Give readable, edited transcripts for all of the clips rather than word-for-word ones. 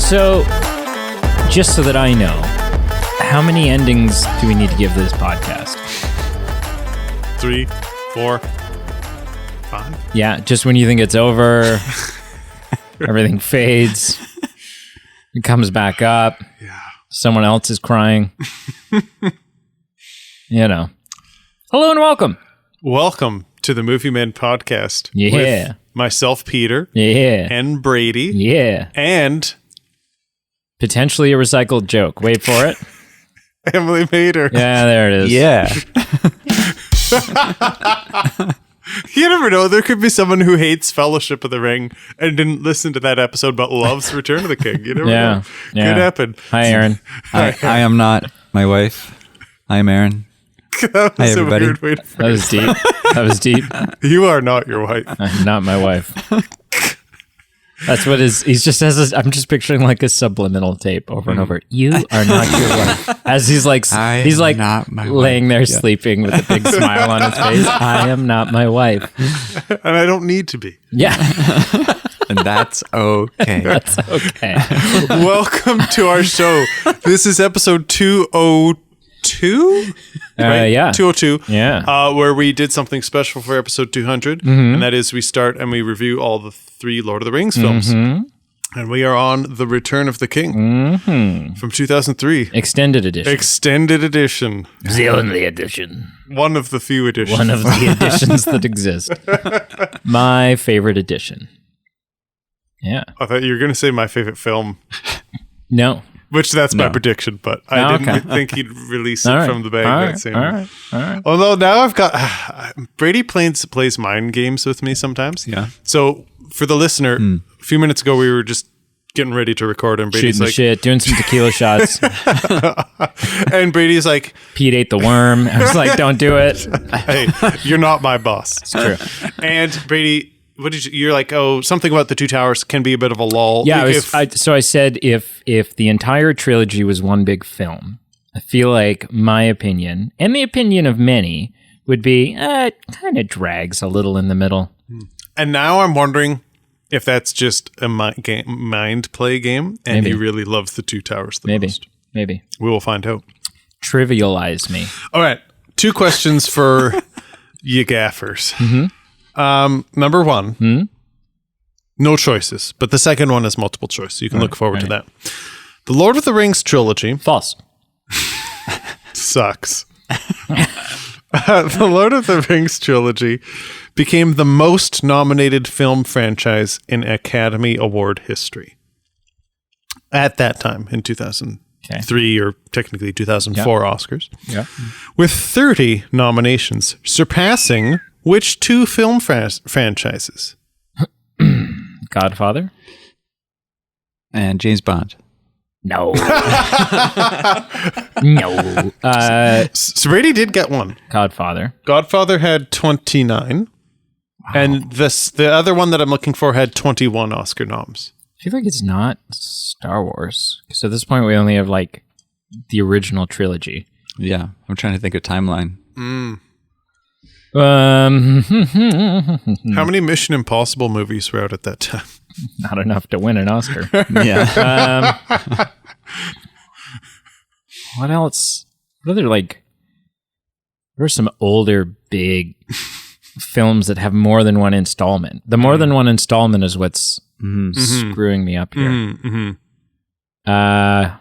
So, just so that I know, how many endings do we need to give this podcast? 3, 4, 5. Yeah, just when you think it's over, everything fades, it comes back up, someone else is crying. You know. Hello and welcome. Welcome to the Movie Men podcast. Yeah. With myself, Peter. Yeah. And Brady. Yeah. And potentially a recycled joke. Wait for it. Emily Mater. Yeah, there it is. Yeah. You never know. There could be someone who hates Fellowship of the Ring and didn't listen to that episode but loves Return of the King. You never know. Yeah. Could happen. Hi, Aaron. I am not my wife. I am Aaron. That was Hi, everybody. a weird way to phrase That was deep. That was deep. You are not your wife. I'm not my wife. That's what he's just has. I'm just picturing like a subliminal tape over and over. You are not your wife. As he's like not my laying wife. there Yeah. sleeping with a big smile on his face. I am not my wife. And I don't need to be. Yeah, And that's okay. that's okay. Welcome to our show. This is episode 202? Yeah. 202. Yeah. Where we did something special for episode 200. And that is we start and we review all the 3 Lord of the Rings films. And we are on The Return of the King from 2003. Extended edition. Extended edition. The only edition. One of the few editions. One of the editions that exist. My favorite edition. Yeah. I thought you were going to say my favorite film, No. which that's my No. prediction, but Oh, I didn't okay. think he'd release it All right. from the bag All that right. same All right. All right. Although now I've got Brady plays mind games with me sometimes. Yeah. So for the listener, a few minutes ago we were just getting ready to record, and Brady's Shooting the like, shit, doing some tequila shots. and Brady's like, Pete ate the worm. I was like, don't do it. "Hey, you're not my boss." It's true. And Brady, you're like, "Oh, something about the Two Towers can be a bit of a lull." Yeah, Like, so I said if the entire trilogy was one big film, I feel like my opinion and the opinion of many would be it kind of drags a little in the middle. and now I'm wondering if that's just a mind play game, and Maybe. he really loves the Two Towers the most. Maybe We will find out. trivialize me. All right, 2 questions for you gaffers. Number 1, no choices, but the second one is multiple choice, so you can look forward to that. The Lord of the Rings trilogy False. sucks. The Lord of the Rings trilogy became the most nominated film franchise in Academy Award history. At that time, in 2003, or technically 2004 Oscars. Yeah. With 30 nominations, surpassing which 2 film franchises? Godfather? And James Bond. No. No. So Brady did get one. Godfather. Godfather had 29. And the other one that I'm looking for had 21 Oscar noms. I feel like it's not Star Wars. So at this point, we only have like the original trilogy. Yeah. I'm trying to think of timeline. How many Mission Impossible movies were out at that time? Not enough to win an Oscar. Yeah. What else? What other like? There are some older big films that have more than one installment. The more than one installment is what's screwing me up here. I'm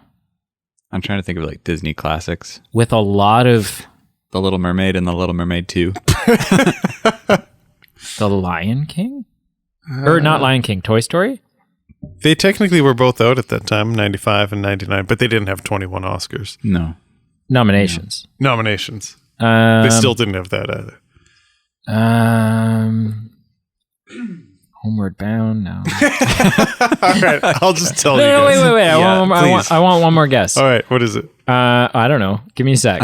trying to think of like Disney classics. With a lot of The Little Mermaid and The Little Mermaid 2. The Lion King, or not Lion King, Toy Story. They technically were both out at that time, 95 and 99, but they didn't have 21 Oscars. No. Nominations. Nominations. They still didn't have that either. Homeward Bound. No. All right, I'll just tell you No, guys. wait. Yeah, I want one more guess. All right, what is it? I don't know. Give me a sec.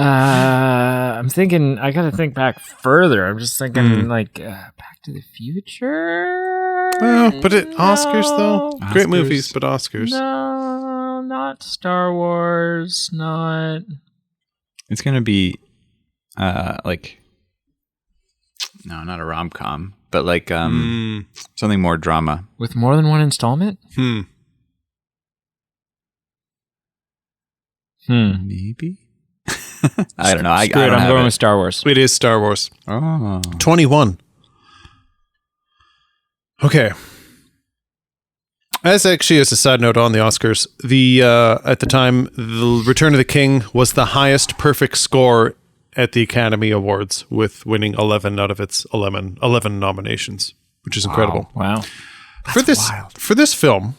I'm thinking. I gotta think back further. I'm just thinking like Back to the Future. But Oscars though, great Oscars. movies, but Oscars. No, not Star Wars. Not. It's going to be like, no, not a rom-com. but like something more drama. With more than one installment? Maybe. I don't know. I Screw it, don't I'm have going it. with Star Wars. It is Star Wars. Oh. 21. Okay. As a side note on the Oscars, at the time, the Return of the King was the highest perfect score at the Academy Awards, with winning 11 out of its 11 nominations, which is incredible. Wow. For this film,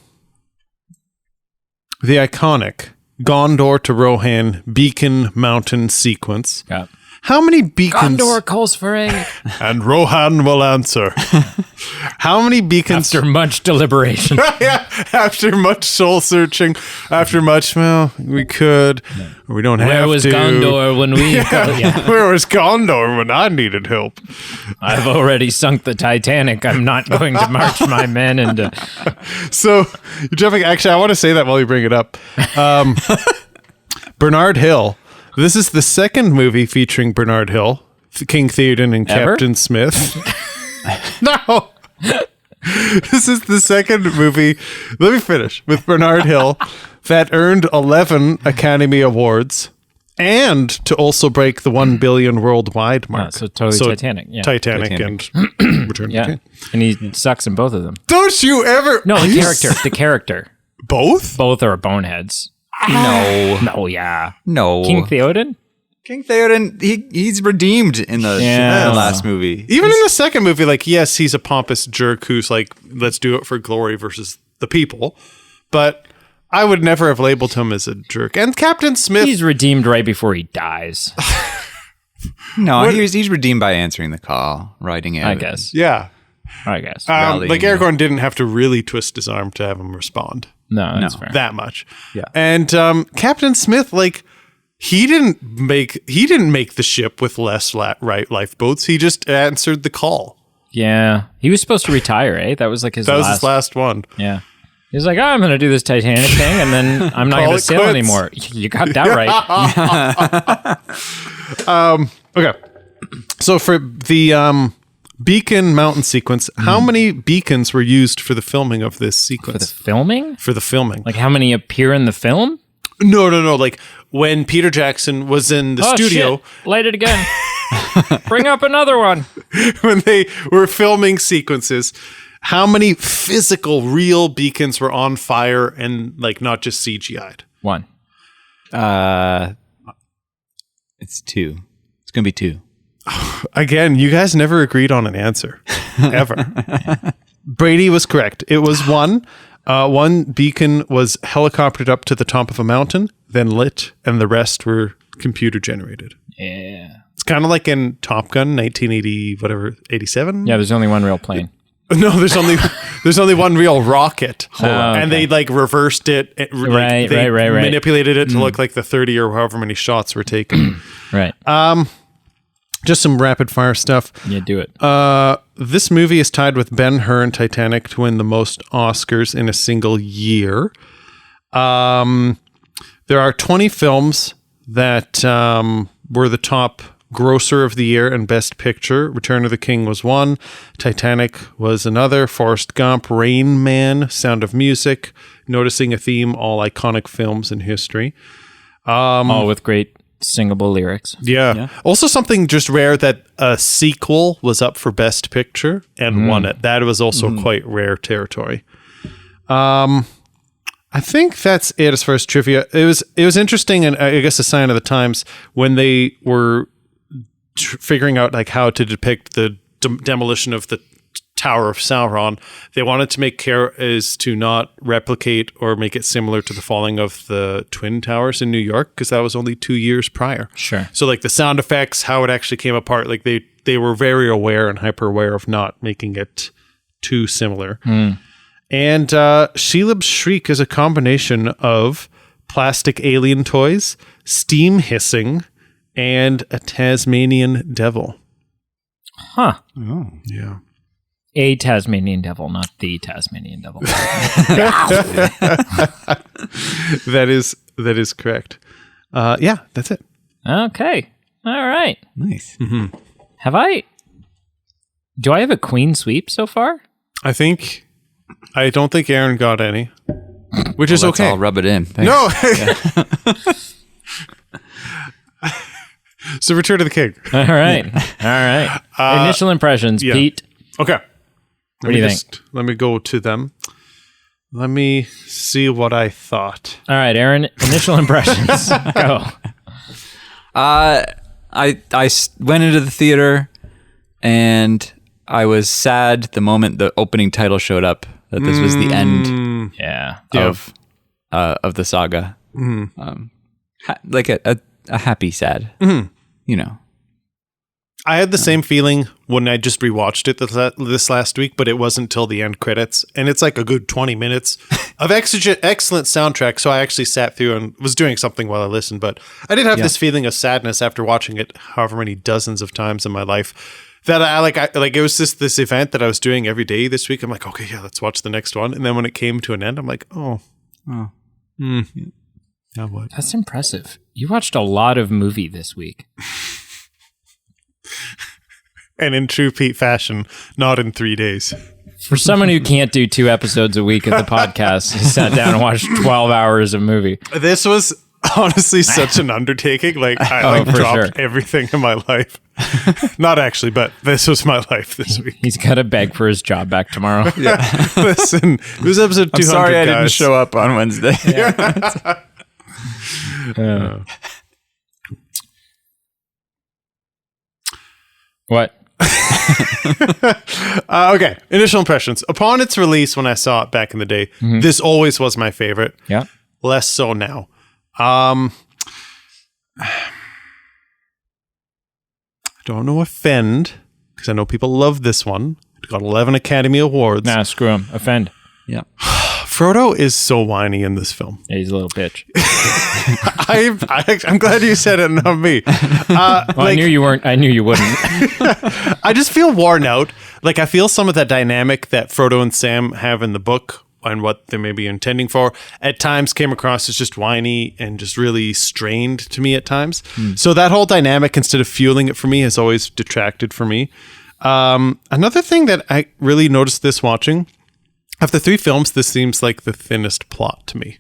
the iconic Gondor to Rohan Beacon Mountain sequence. Yeah. How many beacons? Gondor calls for aid. And Rohan will answer. How many beacons? After much deliberation. Yeah, after much soul searching, after much, well, we could, or we don't have to. Where was Gondor when we... Where was Gondor when I needed help? I've already sunk the Titanic. I'm not going to march my men into... So, you're jumping. Actually, I want to say that while you bring it up. Bernard Hill. This is the second movie featuring Bernard Hill, King Theoden, and Ever? Captain Smith. No. This is the second movie, let me finish, with Bernard Hill that earned 11 Academy Awards and to also break the 1 billion worldwide mark. so totally Titanic. Yeah. Titanic and Return of the Yeah. King. And he sucks in both of them. Don't you ever... No, the character. Both? Both are boneheads. No. No, yeah. No. King Theoden? King Theoden, he's redeemed in the last movie. Even in the second movie, like, yes, he's a pompous jerk who's like, let's do it for glory versus the people. But I would never have labeled him as a jerk. And Captain Smith... He's redeemed right before he dies. No, he's redeemed by answering the call, writing it. I guess. Yeah. I guess. Like, Aragorn didn't have to really twist his arm to have him respond. No, that's fair. That much. Yeah. And Captain Smith, like, he didn't make the ship with less right lifeboats. He just answered the call. Yeah. He was supposed to retire, eh? That was like his That was his last one. Yeah. He was like, oh, I'm going to do this Titanic thing, and then I'm not going to sail quits. anymore. You got that right. Okay. So for the Beacon Mountain sequence, how many beacons were used for the filming of this For the sequence? filming? For the filming. Like how many appear in the film? No. Like when Peter Jackson was in the studio, Shit. Light it again. Bring up another one. when they were filming sequences, how many physical, real beacons were on fire and like not just CGI'd? One. It's 2. It's going to be 2. Again, you guys never agreed on an answer, ever. Brady was correct. It was 1. One beacon was helicoptered up to the top of a mountain, then lit, and the rest were computer generated. Yeah. It's kind of like in Top Gun, 1980, whatever, 87? Yeah, there's only one real plane. No, there's only one real rocket, okay. and they like reversed it. Right. Manipulated it to look like the 30 or however many shots were taken. Right. Just some rapid fire stuff. Yeah, do it. This movie is tied with Ben-Hur and Titanic to win the most Oscars in a single year. There are 20 films that were the top grosser of the year and best picture. Return of the King was one. Titanic was another. Forrest Gump, Rain Man, Sound of Music, Noticing a Theme, all iconic films in history. All with great singable lyrics. Yeah. Also something just rare that a sequel was up for best picture and won it. That was also quite rare territory. I think that's it as far as trivia. It was interesting, and I guess a sign of the times when they were figuring out like how to depict the demolition of the Tower of Sauron. They wanted to make care is to not replicate or make it similar to the falling of the Twin Towers in New York, because that was only 2 years prior. Sure. So like the sound effects, how it actually came apart, like they were very aware and hyper aware of not making it too similar. And Shelob's Shriek is a combination of plastic alien toys, steam hissing, and a Tasmanian devil. Huh. Oh. Yeah. A Tasmanian devil, not the Tasmanian devil. That is correct. Yeah, that's it. Okay. All right. Nice. Have I Do I have a clean sweep so far? I don't think Aaron got any, which is okay. I'll rub it in. Thanks. No. So Return of the King. All right. Initial impressions, yeah. Pete. Okay. What do you think? Let me go to them. Let me see what I thought. All right, Aaron. Initial impressions. Go. I went into the theater and I was sad the moment the opening title showed up that this was the end of the saga. Like a happy sad, you know. I had the same feeling when I just rewatched it this last week, but it wasn't till the end credits. And it's like a good 20 minutes of excellent soundtrack. So I actually sat through and was doing something while I listened. But I did have this feeling of sadness after watching it however many dozens of times in my life that I it was just this event that I was doing every day this week. I'm like, okay, yeah, let's watch the next one. And then when it came to an end, I'm like, now what? That's impressive. You watched a lot of movie this week. And in true Pete fashion, not in 3 days. For someone who can't do 2 episodes a week of the podcast, he sat down and watched 12 hours of movie. This was honestly such an undertaking. Like I dropped everything in my life. Not actually, but this was my life this week. He's got to beg for his job back tomorrow. Yeah. Listen, it was episode 200, I'm sorry I didn't guys. show up on Wednesday. What? Okay. Initial impressions. Upon its release, when I saw it back in the day, this always was my favorite. Yeah. Less so now. I don't want to offend, because I know people love this one. It got 11 Academy Awards. Nah, screw him. Offend. Yeah. Frodo is so whiny in this film. Yeah, he's a little bitch. I'm glad you said it, not me. I knew you weren't. I knew you wouldn't. I just feel worn out. Like, I feel some of that dynamic that Frodo and Sam have in the book and what they may be intending for at times came across as just whiny and just really strained to me at times. So that whole dynamic, instead of fueling it for me, has always detracted for me. Another thing that I really noticed this watching, of the 3 films, this seems like the thinnest plot to me.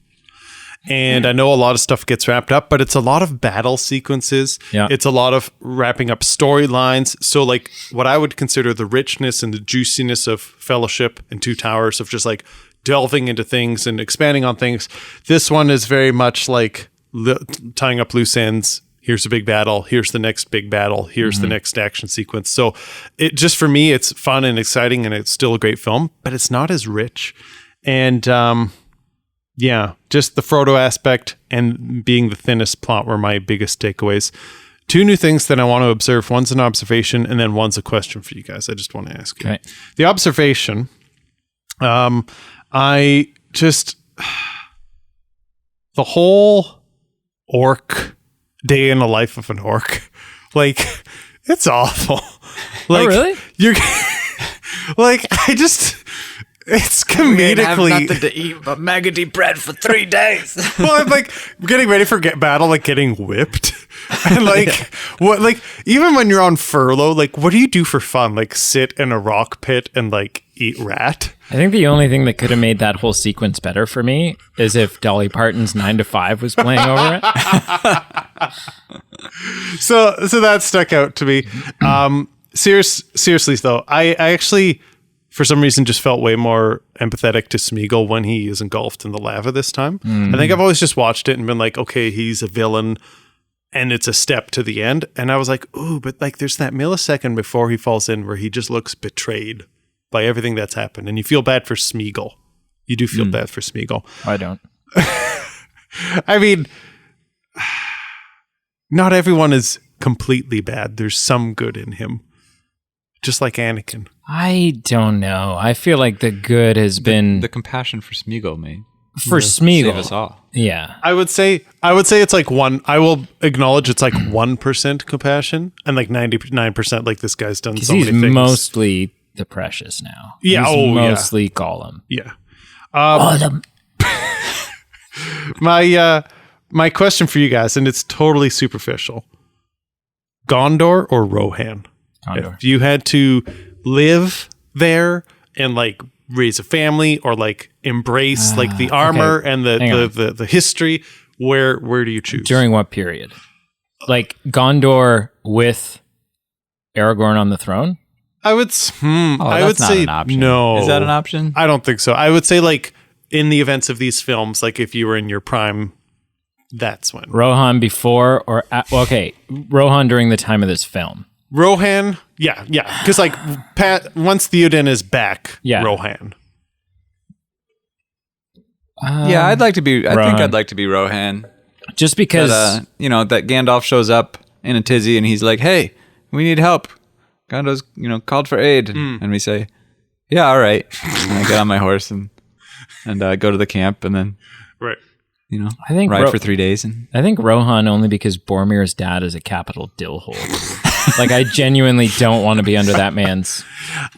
And I know a lot of stuff gets wrapped up, but it's a lot of battle sequences. Yeah. It's a lot of wrapping up storylines. So like what I would consider the richness and the juiciness of Fellowship and Two Towers, of just like delving into things and expanding on things. This one is very much like tying up loose ends. Here's a big battle. Here's the next big battle. Here's the next action sequence. So it just, for me, it's fun and exciting, and it's still a great film, but it's not as rich. And just the Frodo aspect and being the thinnest plot were my biggest takeaways. 2 new things that I want to observe. One's an observation, and then one's a question for you guys. I just want to ask you. Okay. The observation, the whole orc day in the life of an orc, like, it's awful. Like, really? You're like, it's comedically. Have nothing to eat but maggoty bread for 3 days. Well, I'm like getting ready for battle, like getting whipped. And like, what, like, even when you're on furlough, like, what do you do for fun? Like, sit in a rock pit and like eat rat? I think the only thing that could have made that whole sequence better for me is if Dolly Parton's 9 to 5 was playing over it. So that stuck out to me. Seriously though, I actually, for some reason, just felt way more empathetic to Smeagol when he is engulfed in the lava this time. I think I've always just watched it and been like, okay, he's a villain and it's a step to the end. And I was like, ooh, but like there's that millisecond before he falls in where he just looks betrayed by everything that's happened. And you feel bad for Smeagol. You do feel bad for Smeagol. I don't. I mean, not everyone is completely bad. There's some good in him. Just like Anakin. I don't know. I feel like the good has been The compassion for Smeagol, mate. for Smeagol. Save us all. Yeah. I would say it's like I will acknowledge it's like 1% compassion and like 99% like this guy's done so many He's things. mostly the Precious now. Yeah, He's mostly Gollum. Yeah. Gollum. My question for you guys, and it's totally superficial. Gondor or Rohan? Gondor. If you had to live there and like raise a family or like embrace like the armor and the history, where do you choose? During what period? Like Gondor with Aragorn on the throne? I would I would say no. Is that an option? I don't think so. I would say like in the events of these films, like if you were in your prime, that's when. Rohan before or Rohan during the time of this film. Rohan, yeah, because like once Theoden is back, Rohan. Yeah, I'd like to be. I think I'd like to be Rohan, just because that Gandalf shows up in a tizzy and he's like, "Hey, we need help." Gondor's called for aid, and we say, "Yeah, all right." And I get on my horse and go to the camp, and then right. I think ride for 3 days. And I think Rohan only because Boromir's dad is a capital dill hole. Like, I genuinely don't want to be under that man's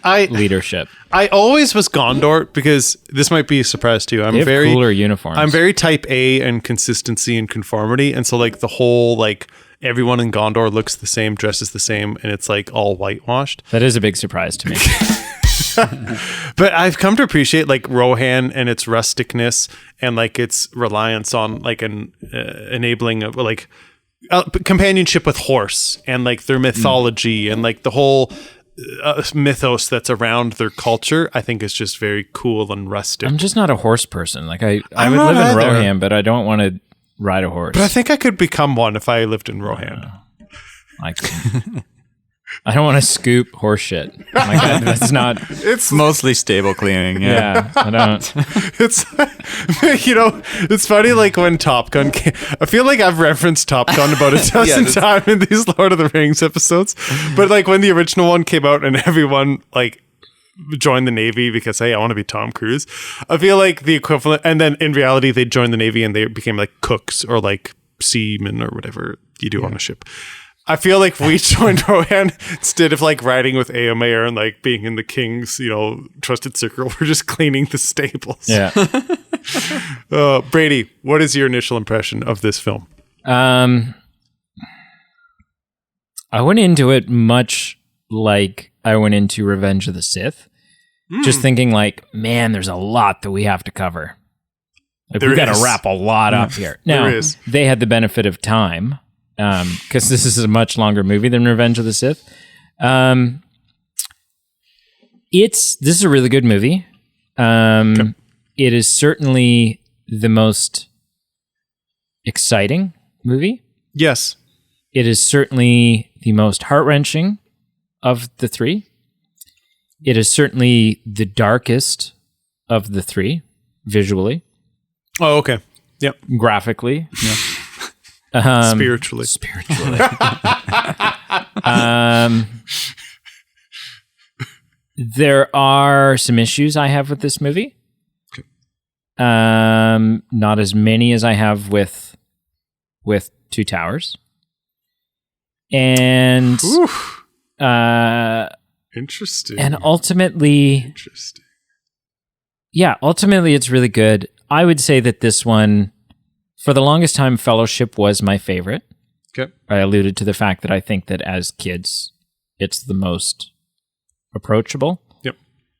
leadership. I always was Gondor because this might be a surprise to you. They have cooler uniforms. I'm very type A and consistency and conformity. And so like the whole, like everyone in Gondor looks the same, dresses the same, and it's like all whitewashed. That is a big surprise to me. But I've come to appreciate like Rohan and its rusticness and like its reliance on like an enabling of like companionship with horse and like their mythology and like the whole mythos that's around their culture. I think is just very cool and rustic. I'm just not a horse person. Like I would live in Rohan, but I don't want to ride a horse. But I think I could become one if I lived in Rohan. I don't want to scoop horse shit. My God, that's not. It's mostly stable cleaning. Yeah, I don't. It's it's funny. Like when Top Gun came, I feel like I've referenced Top Gun about a dozen times in these Lord of the Rings episodes. But like when the original one came out and everyone like joined the Navy because hey, I want to be Tom Cruise. I feel like the equivalent, and then in reality they joined the Navy and they became like cooks or like seamen or whatever you do on a ship. I feel like we joined Rohan instead of like riding with Eomer and like being in the king's, trusted circle. We're just cleaning the stables. Yeah. Brady, what is your initial impression of this film? I went into it much like I went into Revenge of the Sith, just thinking like, man, there's a lot that we have to cover. Like we got to wrap a lot up here. Now, they had the benefit of time. Because this is a much longer movie than Revenge of the Sith. This is a really good movie. Okay. It is certainly the most exciting movie. Yes. It is certainly the most heart-wrenching of the three. It is certainly the darkest of the three, visually. Oh, okay. Yep. Graphically. Yeah. Spiritually. There are some issues I have with this movie. Okay. Not as many as I have with Two Towers. And interesting. And ultimately it's really good. I would say that this one, for the longest time, Fellowship was my favorite. Okay. I alluded to the fact that I think that as kids, it's the most approachable. Yep.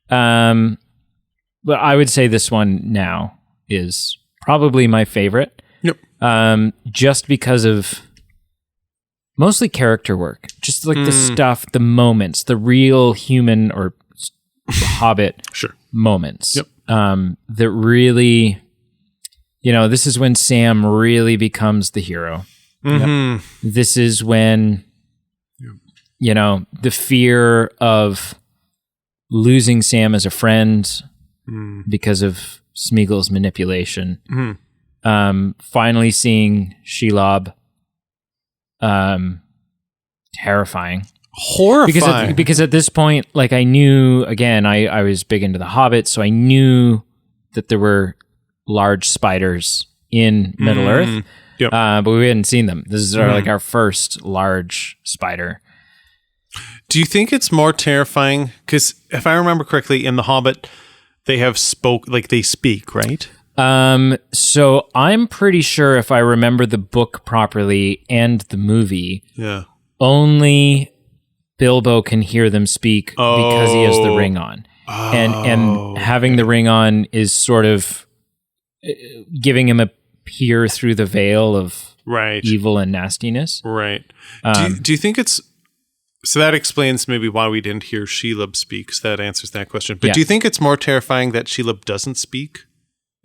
But I would say this one now is probably my favorite. Yep. Just because of mostly character work, just like the stuff, the moments, the real human or Hobbit moments. Yep. That really. This is when Sam really becomes the hero. Mm-hmm. Yep. This is when, the fear of losing Sam as a friend because of Smeagol's manipulation. Finally seeing Shelob, terrifying. Horrifying. Because at this point, like I knew, again, I was big into The Hobbit, so I knew that there were large spiders in Middle Earth, but we hadn't seen them. This is our first large spider. Do you think it's more terrifying? Because if I remember correctly, in The Hobbit, they speak, right? So I'm pretty sure if I remember the book properly and the movie, only Bilbo can hear them speak because he has the ring on. And having the ring on is sort of giving him a peer through the veil of evil and nastiness. Right. Do you think it's... So that explains maybe why we didn't hear Shelob speak. So that answers that question. But do you think it's more terrifying that Shelob doesn't speak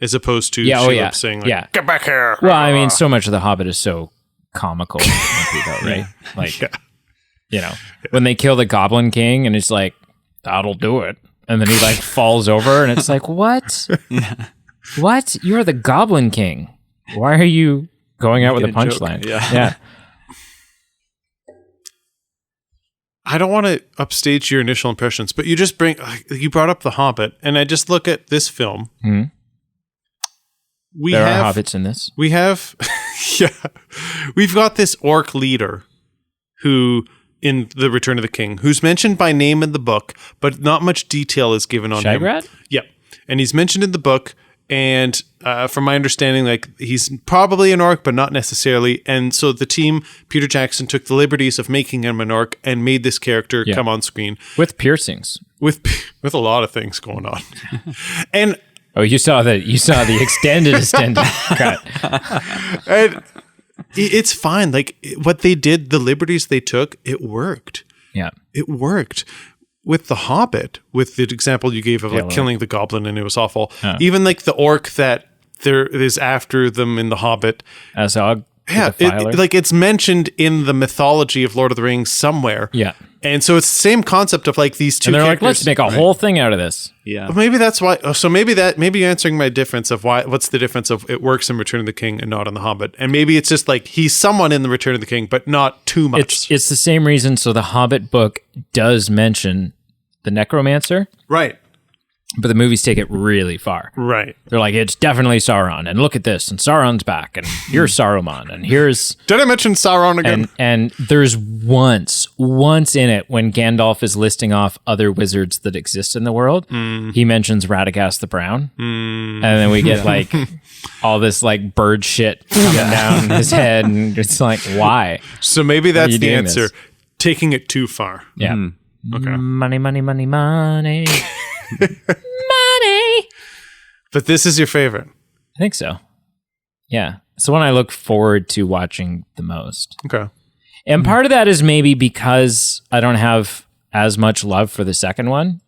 as opposed to Shelob saying, like, get back here? Well, I mean, so much of The Hobbit is so comical, right? Like, you know, when they kill the Goblin King and it's like, that'll do it. And then he like falls over and it's like, what? What? You're the Goblin King. Why are you going out with a punchline? Yeah. I don't want to upstage your initial impressions, but you brought up The Hobbit, and I just look at this film. Mm-hmm. There are hobbits in this. We have, we've got this orc leader who, in The Return of the King, who's mentioned by name in the book, but not much detail is given on Shagrat? him. Yeah, and he's mentioned in the book, and from my understanding, like, he's probably an orc, but not necessarily. And so the team, Peter Jackson, took the liberties of making him an orc and made this character come on screen with piercings, with a lot of things going on. And you saw the extended cut. And it's fine. Like, what they did, the liberties they took, it worked. Yeah, it worked. With The Hobbit, with the example you gave of like killing the goblin and it was awful. Even like the orc that there is after them in The Hobbit. Azog. Yeah, it's mentioned in the mythology of Lord of the Rings somewhere. Yeah. And so it's the same concept of like these two characters. Like, let's make a whole thing out of this. Yeah. Well, maybe that's why. So maybe you're answering my difference of what's the difference of it works in Return of the King and not in The Hobbit. And maybe it's just like he's someone in the Return of the King, but not too much. It's the same reason. So the Hobbit book does mention the necromancer. Right. But the movies take it really far. Right. They're like, it's definitely Sauron, and look at this, and Sauron's back, and here's Saruman, and here's... Did I mention Sauron again? And there's once in it, when Gandalf is listing off other wizards that exist in the world, he mentions Radagast the Brown, and then we get like all this like bird shit coming down his head, and it's like, why? So maybe that's the answer. This? Taking it too far. Yeah. Okay. Money. Money. But this is your favorite. I think so. Yeah. It's the one I look forward to watching the most. Okay. And part of that is maybe because I don't have as much love for the second one.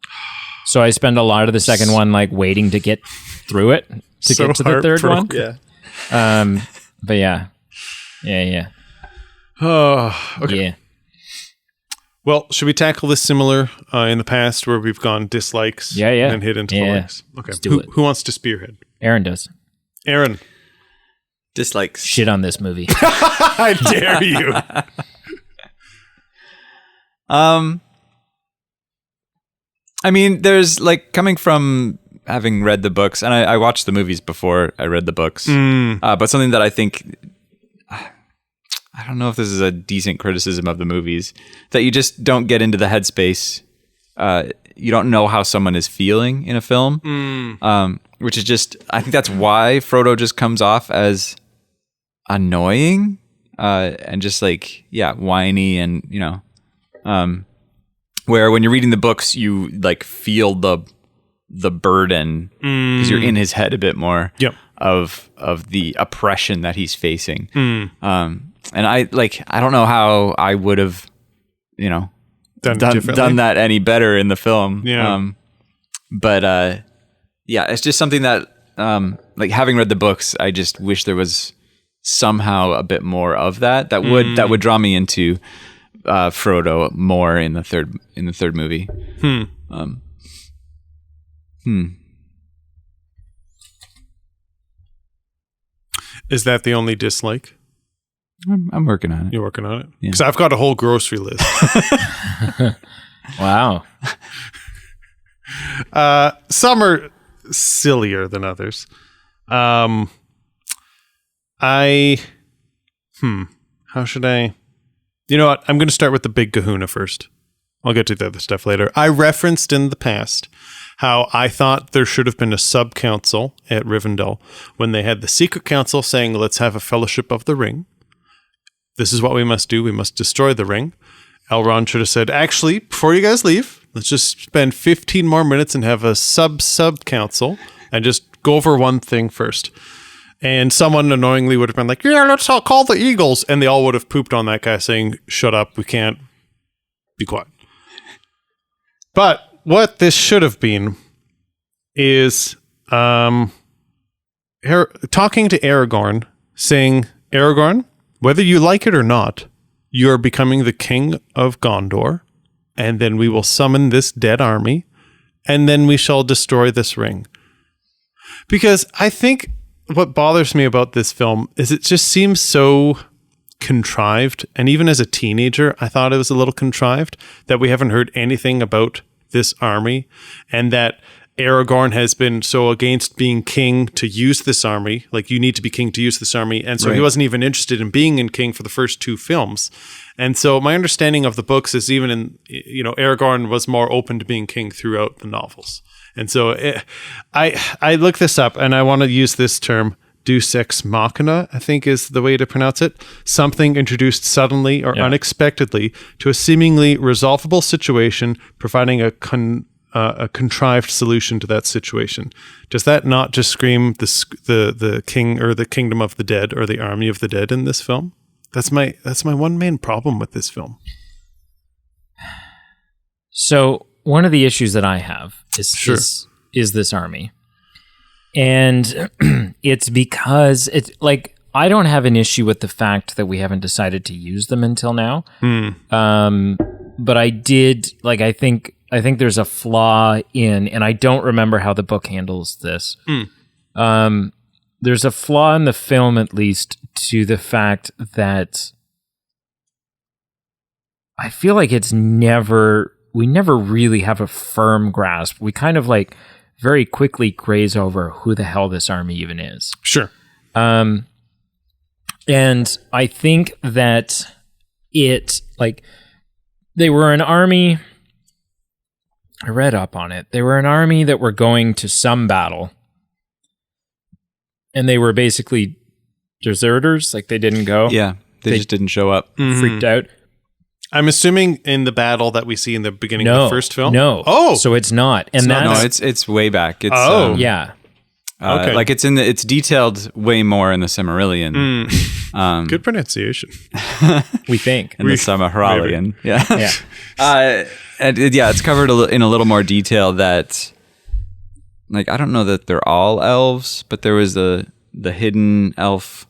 So I spend a lot of the second one like waiting to get through it to get to the third one. Yeah. But yeah. Yeah. Oh, okay. Yeah. Well, should we tackle this similar in the past where we've gone dislikes and hit into the likes? Okay. Who wants to spearhead? Aaron does. Aaron. Dislikes. Shit on this movie. I dare you. I mean, there's like coming from having read the books, and I watched the movies before I read the books, but something that I think... I don't know if this is a decent criticism of the movies, that you just don't get into the headspace. You don't know how someone is feeling in a film, which is just, I think that's why Frodo just comes off as annoying and just like, whiny and, you know, where when you're reading the books, you like feel the burden because you're in his head a bit more of the oppression that he's facing. And I don't know how I would have, you know, done that any better in the film. Yeah. But it's just something that, like having read the books, I just wish there was somehow a bit more of that would draw me into Frodo more in the third movie. Is that the only dislike? I'm working on it. You're working on it? Because I've got a whole grocery list. Wow. Some are sillier than others. How should I? You know what? I'm going to start with the big kahuna first. I'll get to the other stuff later. I referenced in the past how I thought there should have been a sub-council at Rivendell when they had the secret council saying, let's have a fellowship of the ring. This is what we must do. We must destroy the ring. Elrond should have said, actually, before you guys leave, let's just spend 15 more minutes and have a sub council and just go over one thing first. And someone annoyingly would have been like, yeah, let's all call the Eagles. And they all would have pooped on that guy saying, shut up, we can't, be quiet. But what this should have been is talking to Aragorn, saying, Aragorn, whether you like it or not, you are becoming the king of Gondor, and then we will summon this dead army, and then we shall destroy this ring. Because I think what bothers me about this film is it just seems so contrived, and even as a teenager, I thought it was a little contrived, that we haven't heard anything about this army, and that Aragorn has been so against being king to use this army, like you need to be king to use this army, and so he wasn't even interested in being in king for the first 2 films. And so my understanding of the books is even in, Aragorn was more open to being king throughout the novels. And so I looked this up, and I want to use this term, Deus Ex Machina, I think is the way to pronounce it. Something introduced suddenly or unexpectedly to a seemingly resolvable situation, providing a contrived solution to that situation. Does that not just scream the king or the kingdom of the dead or the army of the dead in this film? That's my one main problem with this film. So one of the issues that I have is this army. And it's because it's like, I don't have an issue with the fact that we haven't decided to use them until now. But I did, like, I think there's a flaw in, and I don't remember how the book handles this. There's a flaw in the film, at least, to the fact that I feel like we never really have a firm grasp. We kind of like very quickly graze over who the hell this army even is. Sure. And I think that they were an army. I read up on it. They were an army that were going to some battle. And they were basically deserters. Like, they didn't go. Yeah. They just didn't show up. Freaked out. I'm assuming in the battle that we see in the beginning of the first film? No. Oh! So it's not. And it's way back. It's, yeah. Okay. Like it's detailed way more in the Silmarillion. Good pronunciation. We think. In the Silmarillion. Yeah. Yeah. It's covered in a little more detail that, like, I don't know that they're all elves, but there was the hidden elf,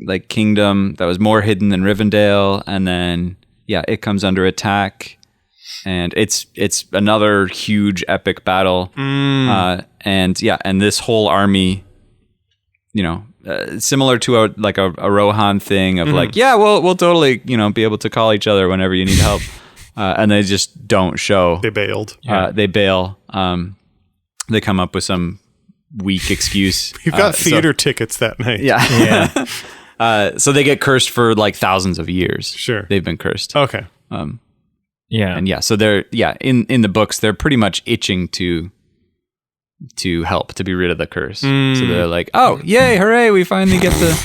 like, kingdom that was more hidden than Rivendell, and then it comes under attack, and it's another huge epic battle. And this whole army, similar to a Rohan thing of like, we'll totally be able to call each other whenever you need help, and they just don't show. They bailed. They bail. They come up with some weak excuse. You've got theater tickets that night. Yeah. So they get cursed for like thousands of years. Sure. They've been cursed. Okay. So they're in the books they're pretty much itching to help, to be rid of the curse. So they're like, oh, yay, hooray, we finally get the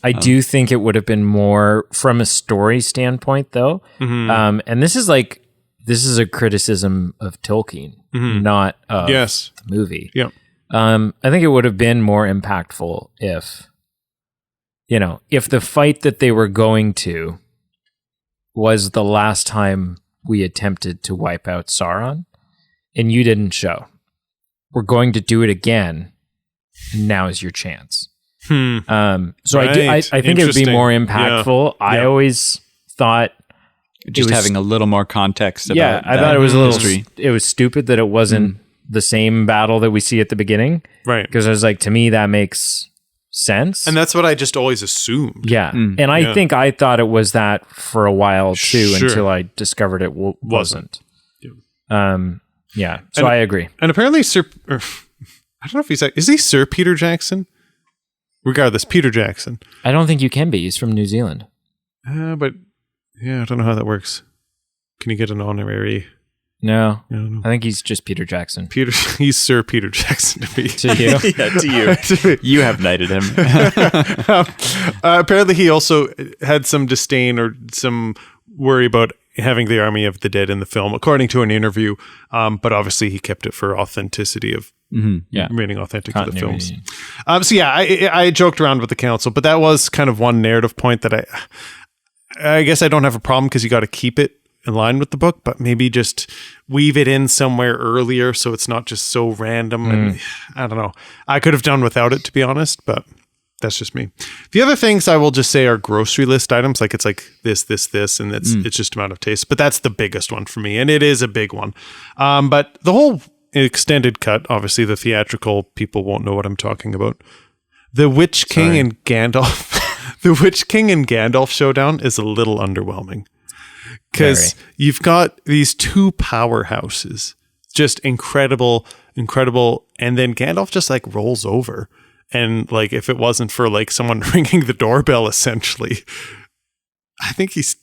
I do think it would have been more from a story standpoint, though. And this is a criticism of Tolkien, not of the movie. Yeah. I think it would have been more impactful if the fight that they were going to was the last time we attempted to wipe out Sauron, and you didn't show. We're going to do it again, and now is your chance. So I think it would be more impactful. Yeah. I always thought just having a little more context about I thought it was a little it was stupid that it wasn't the same battle that we see at the beginning. Right. Because I was like, to me, that makes sense. And that's what I just always assumed. Yeah. And I think I thought it was that for a while too, until I discovered it wasn't. Yeah. So I agree. And apparently I don't know if is he Sir Peter Jackson? Regardless, Peter Jackson. I don't think you can be. He's from New Zealand. But I don't know how that works. Can you get an honorary? No, I think he's just Peter Jackson. He's Sir Peter Jackson to me. To you? To you. You have knighted him. Apparently he also had some disdain or some worry about having the army of the dead in the film, according to an interview. But obviously, he kept it for authenticity of remaining authentic to the films. So yeah, I joked around with the council, but that was kind of one narrative point that I guess I don't have a problem because you got to keep it in line with the book, but maybe just weave it in somewhere earlier so it's not just so random. And I don't know. I could have done without it, to be honest, but that's just me. The other things I will just say are grocery list items. Like it's like this, and it's just amount of taste. But that's the biggest one for me, and it is a big one. But the whole extended cut, obviously the theatrical people won't know what I'm talking about. The Witch King and Gandalf, the Witch King and Gandalf showdown is a little underwhelming. Because you've got these two powerhouses, just incredible, and then Gandalf just like rolls over. And like, if it wasn't for like someone ringing the doorbell, essentially, I think he's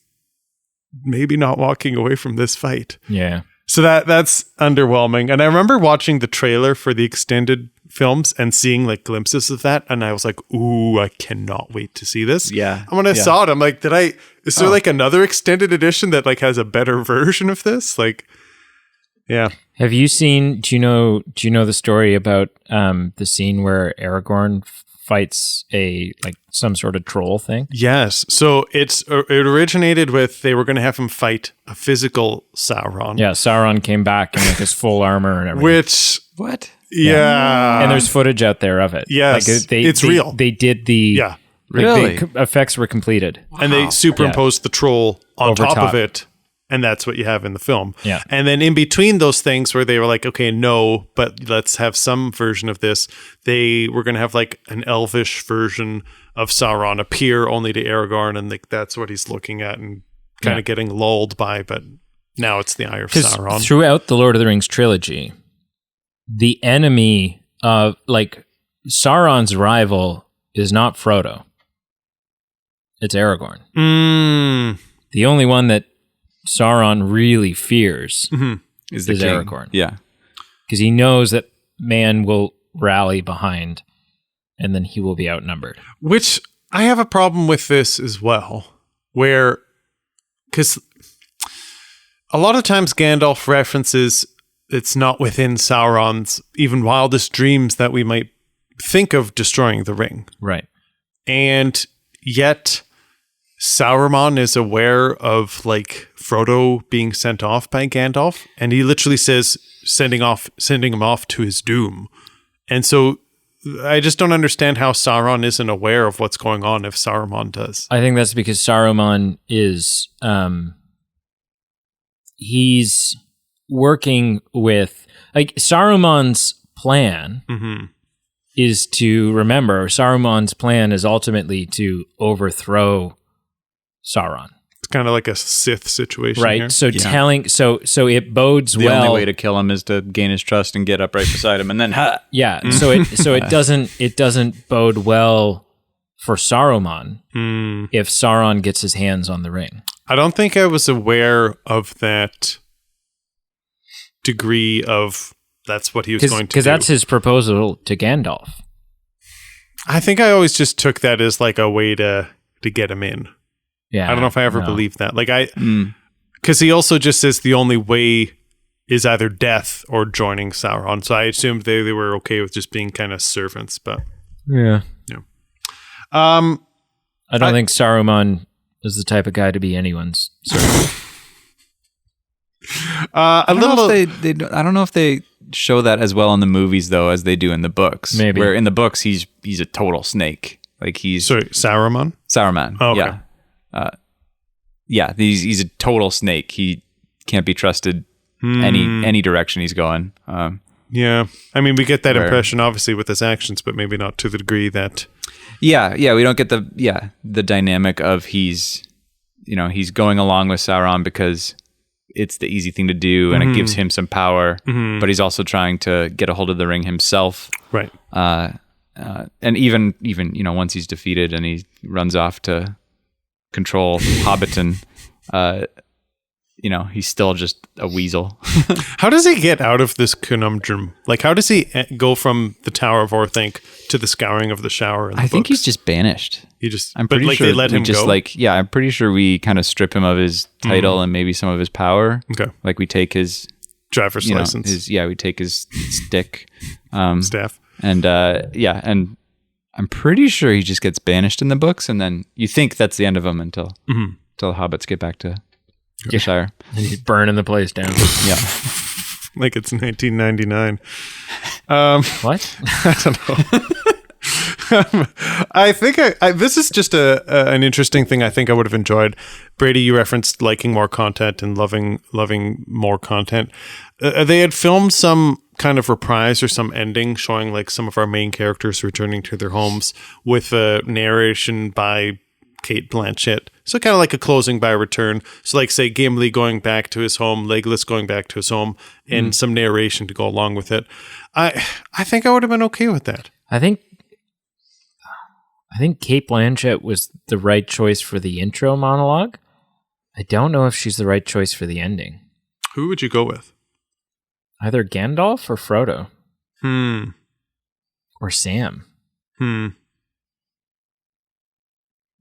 maybe not walking away from this fight. Yeah. So that's underwhelming. And I remember watching the trailer for the extended films and seeing like glimpses of that. And I was like, ooh, I cannot wait to see this. Yeah. And when I saw it, I'm like, is there like another extended edition that like has a better version of this? Like, yeah. Have you seen, do you know the story about the scene where Aragorn fights some sort of troll thing? Yes. So it originated with, they were going to have him fight a physical Sauron. Yeah. Sauron came back in like his full armor and everything. Which, What? yeah. And there's footage out there of it. Yes. Like It's real. They did the... Yeah. Really? The effects were completed. And they superimposed the troll on Over top top. of it. And that's what you have in the film. Yeah. And then in between those things where they were like, okay, no, but let's have some version of this, they were going to have like an elvish version of Sauron appear only to Aragorn. And like that's what he's looking at and kind of getting lulled by. But now it's the Eye of Sauron. Throughout the Lord of the Rings trilogy, the enemy of like Sauron's rival is not Frodo. It's Aragorn. The only one that Sauron really fears Is is Aragorn. Yeah. Because he knows that man will rally behind and then he will be outnumbered. Which I have a problem with this as well, where, because a lot of times Gandalf references it's not within Sauron's even wildest dreams that we might think of destroying the ring. Right. And yet Sauron is aware of like Frodo being sent off by Gandalf, and he literally says sending him off to his doom. And so I just don't understand how Sauron isn't aware of what's going on if Saruman does. I think that's because Saruman is he's working with like Saruman's plan is to remember Saruman's plan is ultimately to overthrow Sauron. It's kind of like a Sith situation, right? here. So so it bodes The well. only way to kill him is to gain his trust and get up right beside him, and then yeah. So it doesn't bode well for Saruman if Sauron gets his hands on the ring. I don't think I was aware of that degree of that's what he was going to do. Because that's his proposal to Gandalf. I think I always just took that as like a way to get him in. Yeah, I don't know if I ever believed that. Like because he also just says the only way is either death or joining Sauron. So I assumed they were okay with just being kind of servants, but yeah. I don't think Saruman is the type of guy to be anyone's servant. I don't know if they show that as well in the movies though as they do in the books. Maybe. Where in the books he's a total snake. Like Saruman? Saruman. Oh, okay. Yeah. He's a total snake. He can't be trusted any direction he's going. Yeah. I mean, we get that impression obviously with his actions, but maybe not to the degree that. Yeah, we don't get the dynamic of he's going along with Sauron because it's the easy thing to do and it gives him some power, but he's also trying to get a hold of the ring himself. Right. And even once he's defeated and he runs off to control Hobbiton, he's still just a weasel. How does he get out of this conundrum? Like, how does he go from the Tower of Orthanc to the scouring of the shower? I think he's just banished. I'm pretty sure they let him go. I'm pretty sure we kind of strip him of his title and maybe some of his power. Okay. Like we take his driver's license. We take his stick, staff. And and I'm pretty sure he just gets banished in the books, and then you think that's the end of him until hobbits get back to the Shire. And he's burning the place down. Yeah. Like it's 1999. What? I don't know. I think this is just an interesting thing I think I would have enjoyed. Brady, you referenced liking more content and loving more content. They had filmed some kind of reprise or some ending showing like some of our main characters returning to their homes with a narration by Kate Blanchett. So kind of like a closing by return. So like say Gimli going back to his home, Legolas going back to his home, and some narration to go along with it. I think I would have been okay with that. I think Kate Blanchett was the right choice for the intro monologue. I don't know if she's the right choice for the ending. Who would you go with? Either Gandalf or Frodo. Or Sam.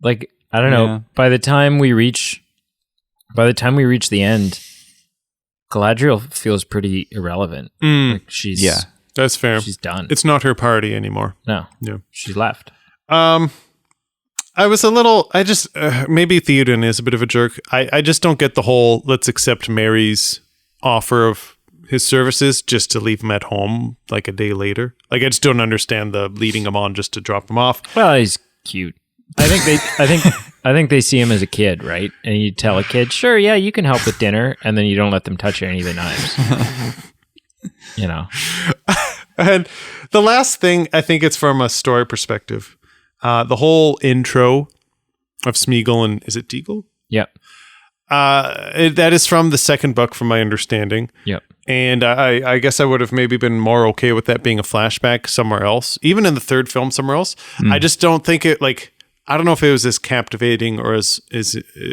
Like, I don't know. Yeah. By the time we reach the end, Galadriel feels pretty irrelevant. Like that's fair. She's done. It's not her party anymore. No. Yeah. She left. I was maybe Theoden is a bit of a jerk. I just don't get the whole let's accept Mary's offer of his services just to leave him at home like a day later. Like I just don't understand the leading him on just to drop him off. Well, he's cute. I think they see him as a kid, right? And you tell a kid, sure, yeah, you can help with dinner, and then you don't let them touch any of the knives. And the last thing, I think it's from a story perspective. The whole intro of Smeagol and is it Deagle? Yep. That is from the second book, from my understanding. Yep. And I guess I would have maybe been more okay with that being a flashback somewhere else, even in the third film somewhere else. I just don't think it I don't know if it was as captivating or as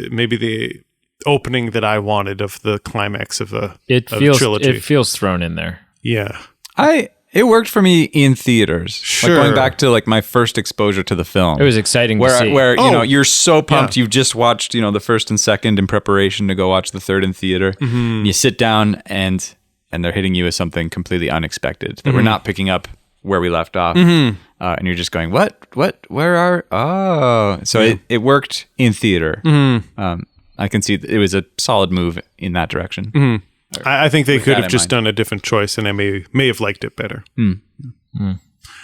maybe the opening that I wanted of the climax of the trilogy. It feels thrown in there. Yeah. It worked for me in theaters. Sure. Like going back to like my first exposure to the film. It was exciting to see. Where you're so pumped. You've just watched, the first and second in preparation to go watch the third in theater. And you sit down and they're hitting you with something completely unexpected that we're not picking up where we left off. And you're just going, what, where are, oh. So it worked in theater. I can see it was a solid move in that direction. I think they could have just done a different choice, and I may have liked it better.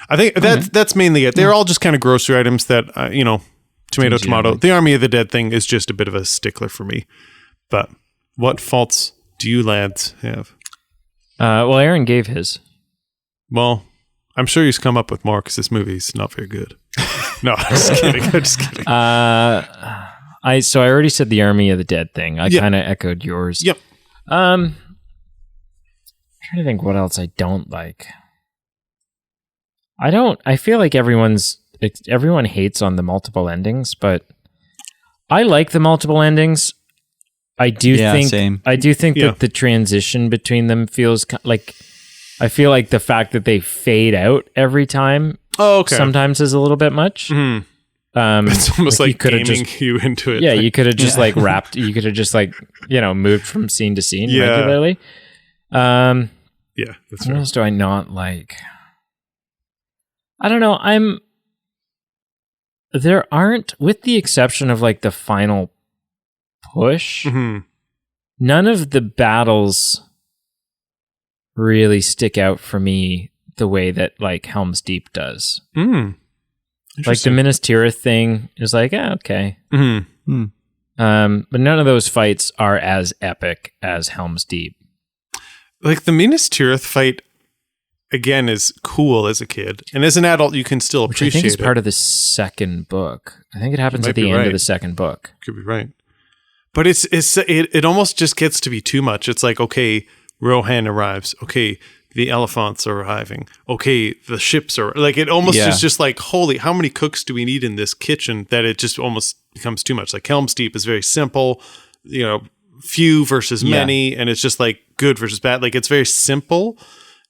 I think that's mainly it. They're all just kind of grocery items that tomato. The Army of the Dead thing is just a bit of a stickler for me. But what faults do you lads have? Well, Aaron gave his. Well, I'm sure he's come up with more because this movie's not very good. No, I'm just kidding. I already said the Army of the Dead thing. I kind of echoed yours. Yep. I'm trying to think what else I don't like. I feel like everyone hates on the multiple endings, but I like the multiple endings. I do think that the transition between them feels like, I feel like the fact that they fade out every time sometimes is a little bit much. Mm-hmm. It's almost like gaming you into it. Yeah, you could have just you could have just moved from scene to scene regularly. Yeah, that's what right. else do I not like? I don't know. There aren't, with the exception of like the final push, none of the battles really stick out for me the way that like Helm's Deep does. Like the Minas Tirith thing is like, okay. But none of those fights are as epic as Helm's Deep. Like the Minas Tirith fight, again, is cool as a kid. And as an adult, you can still appreciate it. I think it's part of the second book. I think it happens at the end of the second book. Could be right. But it almost just gets to be too much. It's like, okay, Rohan arrives. Okay, the elephants are arriving. Okay, the ships are like, it almost is just like, holy, how many cooks do we need in this kitchen that it just almost becomes too much? Like Helm's Deep is very simple, few versus many, and it's just like good versus bad. Like it's very simple,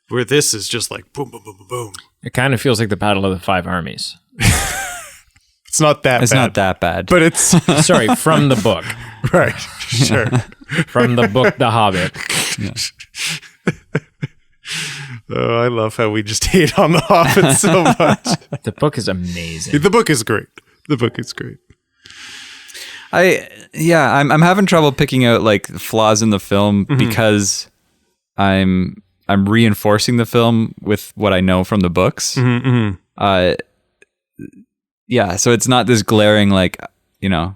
where this is just like boom, boom, boom, boom, boom. It kind of feels like the Battle of the Five Armies. It's not that It's bad. not that bad. But it's... Sorry, from the book. Right, sure. From the book, The Hobbit. Oh, I love how we just hate on The Hobbit so much. The book is amazing. The book is great. The book is great. I'm having trouble picking out like flaws in the film because I'm reinforcing the film with what I know from the books. So it's not this glaring like, you know,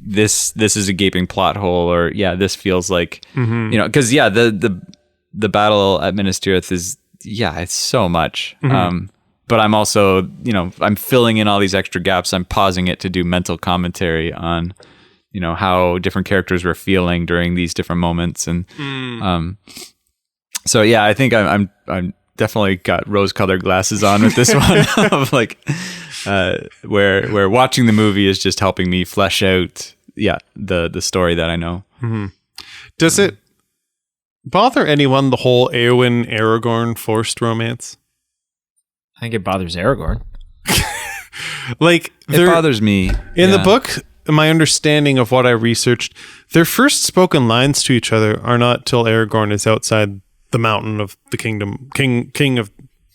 this is a gaping plot hole, or this feels like you know, because the battle at Minas Tirith is it's so much. But I'm also, you know, I'm filling in all these extra gaps. I'm pausing it to do mental commentary on, you know, how different characters were feeling during these different moments. And so, I think I'm definitely got rose-colored glasses on with this one of like, where watching the movie is just helping me flesh out, the story that I know. Does it bother anyone, the whole Éowyn-Aragorn forced romance? I think it bothers Aragorn. Like it bothers me. In the book, my understanding of what I researched, their first spoken lines to each other are not till Aragorn is outside the mountain of the kingdom, king of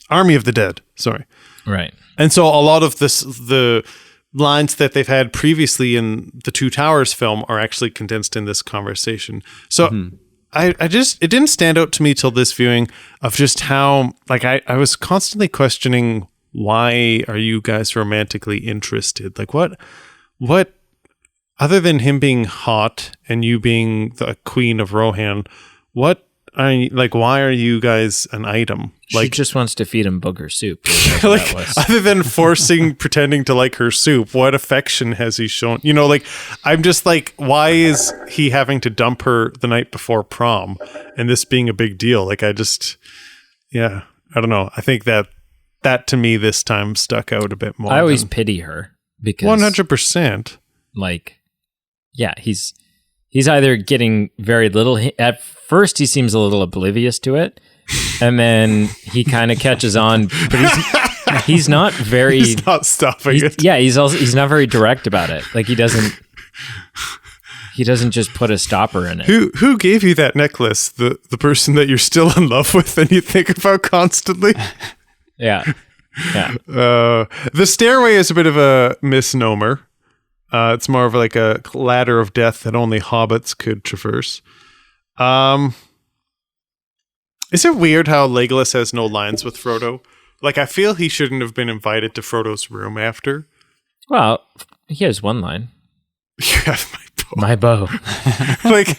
Army of the Dead. Sorry. Right. And so a lot of the lines that they've had previously in the Two Towers film are actually condensed in this conversation. So it didn't stand out to me till this viewing of just how, like, I was constantly questioning, why are you guys romantically interested? Like what, other than him being hot and you being the queen of Rohan, why are you guys an item? Like, she just wants to feed him booger soup. Like, other than pretending to like her soup, what affection has he shown? You know, like, I'm just like, why is he having to dump her the night before prom and this being a big deal? Like, I don't know. I think that to me this time stuck out a bit more. I always pity her because 100%. Like, he's either getting very little. At first, he seems a little oblivious to it, and then he kind of catches on. But he's not very. He's not stopping it. Yeah, he's not very direct about it. Like, he doesn't just put a stopper in it. Who gave you that necklace? The person that you're still in love with and you think about constantly. Yeah. The stairway is a bit of a misnomer. It's more of like a ladder of death that only hobbits could traverse. Is it weird how Legolas has no lines with Frodo? Like, I feel he shouldn't have been invited to Frodo's room after. Well, he has one line. You have my bow. Like,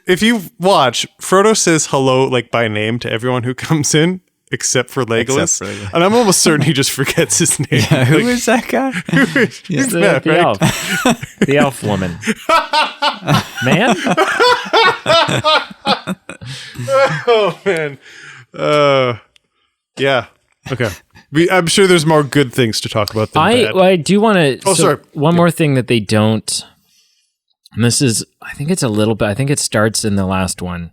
if you watch, Frodo says hello, like, by name to everyone who comes in. Except for Legolas. And I'm almost certain he just forgets his name. Yeah, who is that guy? Who's that, the right? elf. The elf woman. Man? Oh, man. Yeah. Okay. I'm sure there's more good things to talk about than bad. I do want to... sorry. One more thing that they don't... And this is... I think it's a little bit... I think it starts in the last one.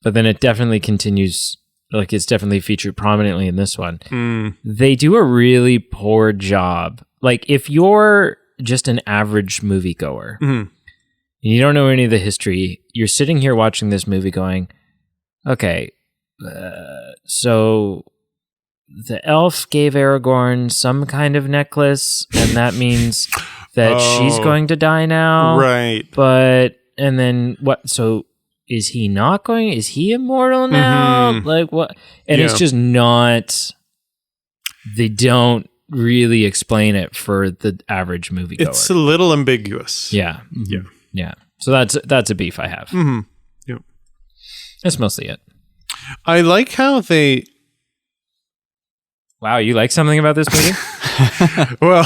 But then it definitely continues, like, it's definitely featured prominently in this one. They do a really poor job. Like, if you're just an average moviegoer and you don't know any of the history, you're sitting here watching this movie going, okay, so the elf gave Aragorn some kind of necklace, and that means that she's going to die now. Right. And then what? So... is he not going? Is he immortal now? Like, what? And it's just not... They don't really explain it for the average moviegoer. It's a little ambiguous. Yeah. Yeah. So that's a beef I have. Yep. That's mostly it. I like how they... Wow, you like something about this movie? Well...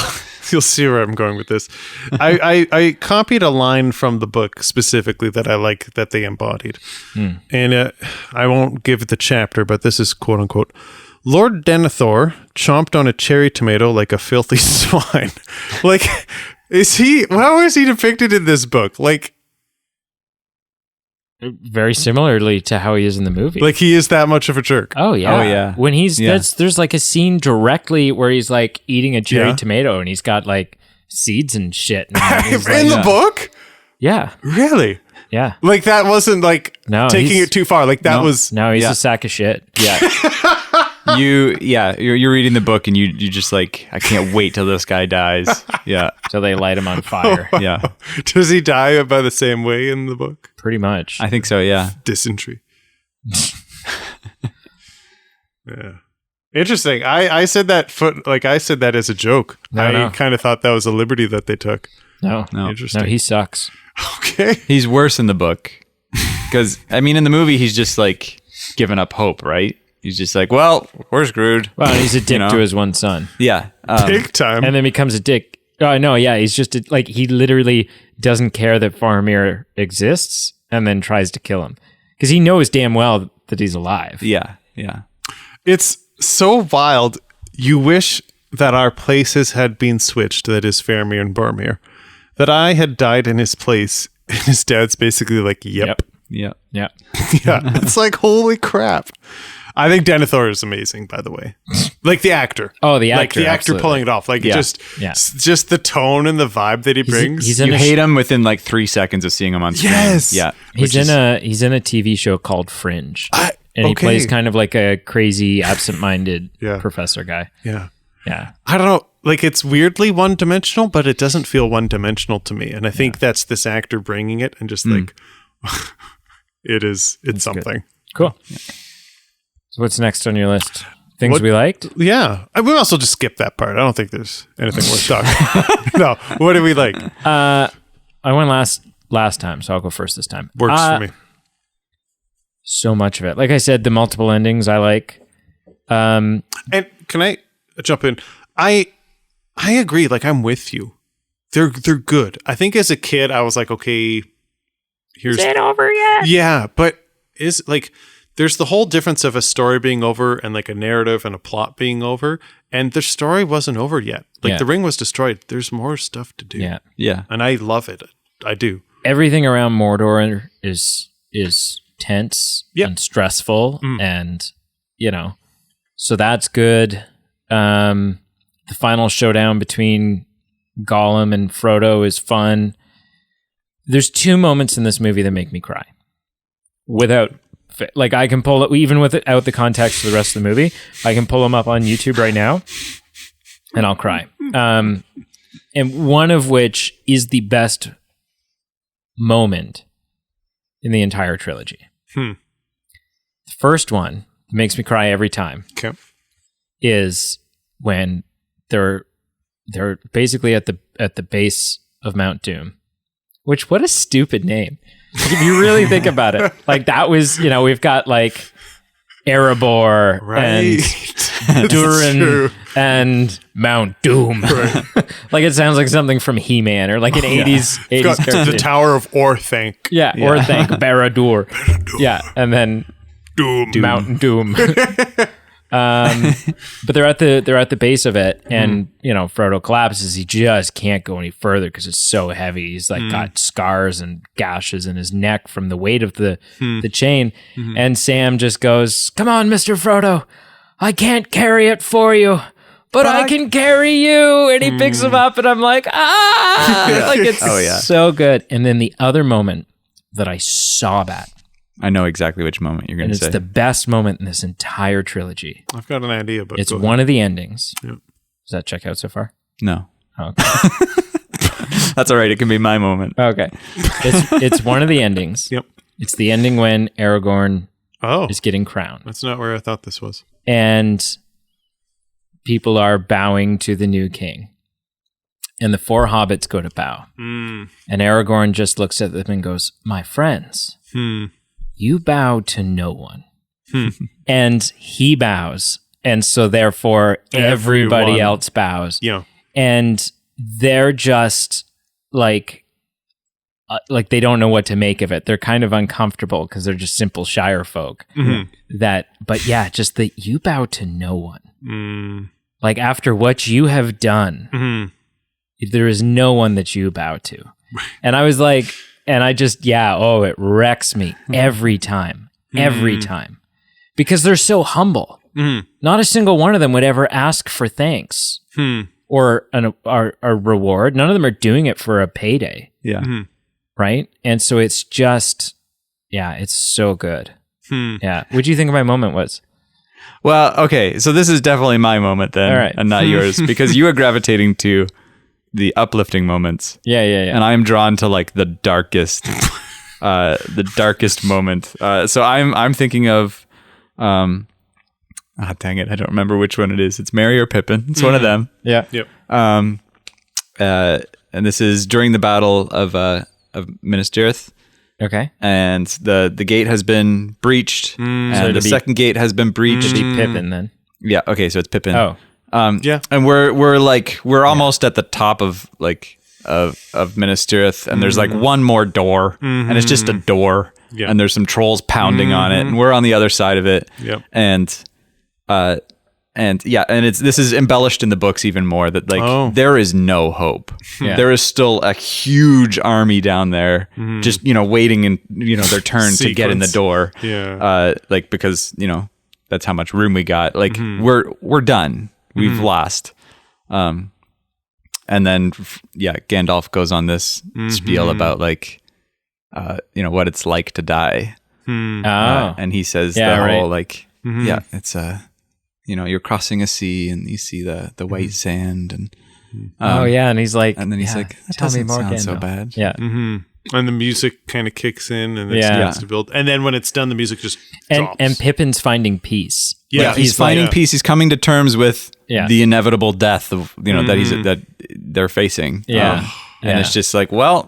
You'll see where I'm going with this. I copied a line from the book specifically that I like that they embodied. And I won't give the chapter, but this is quote unquote, Lord Denethor chomped on a cherry tomato like a filthy swine. Like, How is he depicted in this book? Like Very similarly to how he is in the movie. Like he is that much of a jerk. Oh yeah. Oh, yeah. When he's Yeah. there's like a scene directly where he's like eating a cherry Yeah. tomato and he's got like seeds and shit. And he's In like, the book? yeah. Really? Yeah. Like that wasn't like No, taking he's- it too far. Like that was No, he's Yeah. a sack of shit. Yeah. You're reading the book and you just like, I can't wait till this guy dies. Yeah. So they light him on fire. Yeah. Does he die by the same way in the book? Pretty much. I think so. Yeah. Dysentery. Yeah. Interesting. I said that I said that as a joke. No. I kind of thought that was a liberty that they took. No. Interesting. No, he sucks. Okay. He's worse in the book. Because, I mean, in the movie, he's just like giving up hope, right? He's just like, well, we're screwed. Well, he's a dick know? to his one son. Yeah. Big time. And then becomes a dick. Oh, no, yeah. He's just like, he literally doesn't care that Faramir exists and then tries to kill him. Because he knows damn well that he's alive. Yeah. Yeah. It's so wild. You wish that our places had been switched, that is Faramir and Boromir. That I had died in his place. And his dad's basically like, yep. Yeah. Yeah. Yeah. It's like, holy crap. I think Denethor is amazing, by the way. Like the actor. Oh, the Like actor. the actor absolutely. pulling it off. Like Yeah. just the tone and the vibe that he brings. he's in You a hate him within like 3 seconds of seeing him on screen. Yes. Yeah. He's in a TV show called Fringe. And he okay. plays kind of like a crazy, absent-minded Yeah. professor guy. Yeah. Yeah. I don't know. Like it's weirdly one-dimensional, but it doesn't feel one-dimensional to me. And I think that's this actor bringing it and just like it's something. Cool. So what's next on your list? Things What- we liked? Yeah. We also just skip that part. I don't think there's anything worth talking. No. What do we like? I went last time, so I'll go first this time. Works for me. So much of it. Like I said, the multiple endings I like. And can I jump in? I agree. Like I'm with you. They're good. I think as a kid, I was like, okay, here's Is it over yet? yeah, but is like there's the whole difference of a story being over and like a narrative and a plot being over, and the story wasn't over yet. Like Yeah. the ring was destroyed. There's more stuff to do. Yeah. Yeah. And I love it. I do. Everything around Mordor is tense Yep. and stressful and so that's good. The final showdown between Gollum and Frodo is fun. There's 2 moments in this movie that make me cry. Like I can pull it, even without the context of the rest of the movie, I can pull them up on YouTube right now and I'll cry. And one of which is the best moment in the entire trilogy. The first one that makes me cry every time Okay. is when they're basically at the base of Mount Doom. Which, what a stupid name. Like, if you really think about it, like that was, we've got like Erebor and That's Durin true. and Mount Doom. Like it sounds like something from He-Man or like an 80s Got the cartoon. Tower of Orthanc. Yeah, or thank Barad-dûr. Yeah, and then Doom. Mountain Doom. But they're at the base of it, and Frodo collapses. He just can't go any further because it's so heavy. He's like got scars and gashes in his neck from the weight of the chain. And Sam just goes, "Come on, Mr. Frodo, I can't carry it for you, but I can carry you." And he picks him up, and I'm like, ah, like it's so good. And then the other moment that I sob at. I know exactly which moment you're going And to it's say. the best moment in this entire trilogy. I've got an idea, but It's go one of the endings. Yep. Does that check out so far? No. Oh, okay. That's all right. It can be my moment. Okay. It's one of the endings. Yep. It's the ending when Aragorn Oh, is getting crowned. that's not where I thought this was. And people are bowing to the new king. And the 4 hobbits go to bow. And Aragorn just looks at them and goes, "My friends, you bow to no one." And he bows. And so therefore everybody Everyone. else bows. Yeah. And they're just like they don't know what to make of it. They're kind of uncomfortable because they're just simple Shire folk. But yeah, just that you bow to no one. Like after what you have done, there is no one that you bow to. And I was like, and I just, it wrecks me every time. Because they're so humble. Not a single one of them would ever ask for thanks or a reward. None of them are doing it for a payday. Yeah. Right? And so it's just, it's so good. Yeah. What do you think my moment was? Well, okay. So this is definitely my moment then, All right. and not yours, because you are gravitating to the uplifting moments. Yeah. And I am drawn to like the darkest moment. So I'm thinking of, dang it, I don't remember which one it is. It's Merry or Pippin. It's one of them. Yeah. Yep. And this is during the battle of Minas Tirith. Okay. And the gate has been breached, and So the second gate has been breached. Should be Pippin then. Yeah. Okay. So it's Pippin. Oh. And we're almost at the top of Minas Tirith, and there's like one more door, and it's just a door, and there's some trolls pounding on it, and we're on the other side of it. Yep. This is embellished in the books even more that there is no hope. Yeah. There is still a huge army down there, just waiting in their turn to get in the door. Yeah. Because that's how much room we got. Like we're done. We've lost. And then Gandalf goes on this spiel about what it's like to die. And he says whole it's you're crossing a sea and you see the white sand and and he's like, and then he's like, that tell me doesn't more, sound so Gandalf. bad. Yeah. And the music kind of kicks in and it starts to build. And then when it's done, the music just drops. And Pippin's finding peace. Yeah. Like, he's finding peace. He's coming to terms with the inevitable death of that they're facing. Yeah. And it's just like, because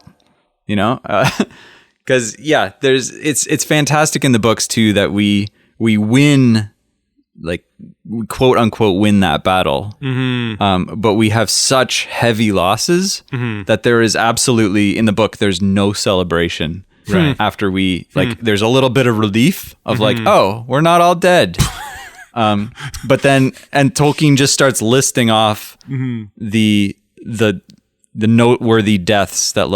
it's fantastic in the books too that we win, like we quote unquote win that battle, but we have such heavy losses that there is absolutely in the book there's no celebration. Right after we there's a little bit of relief of oh, we're not all dead. But then Tolkien just starts listing off the noteworthy deaths that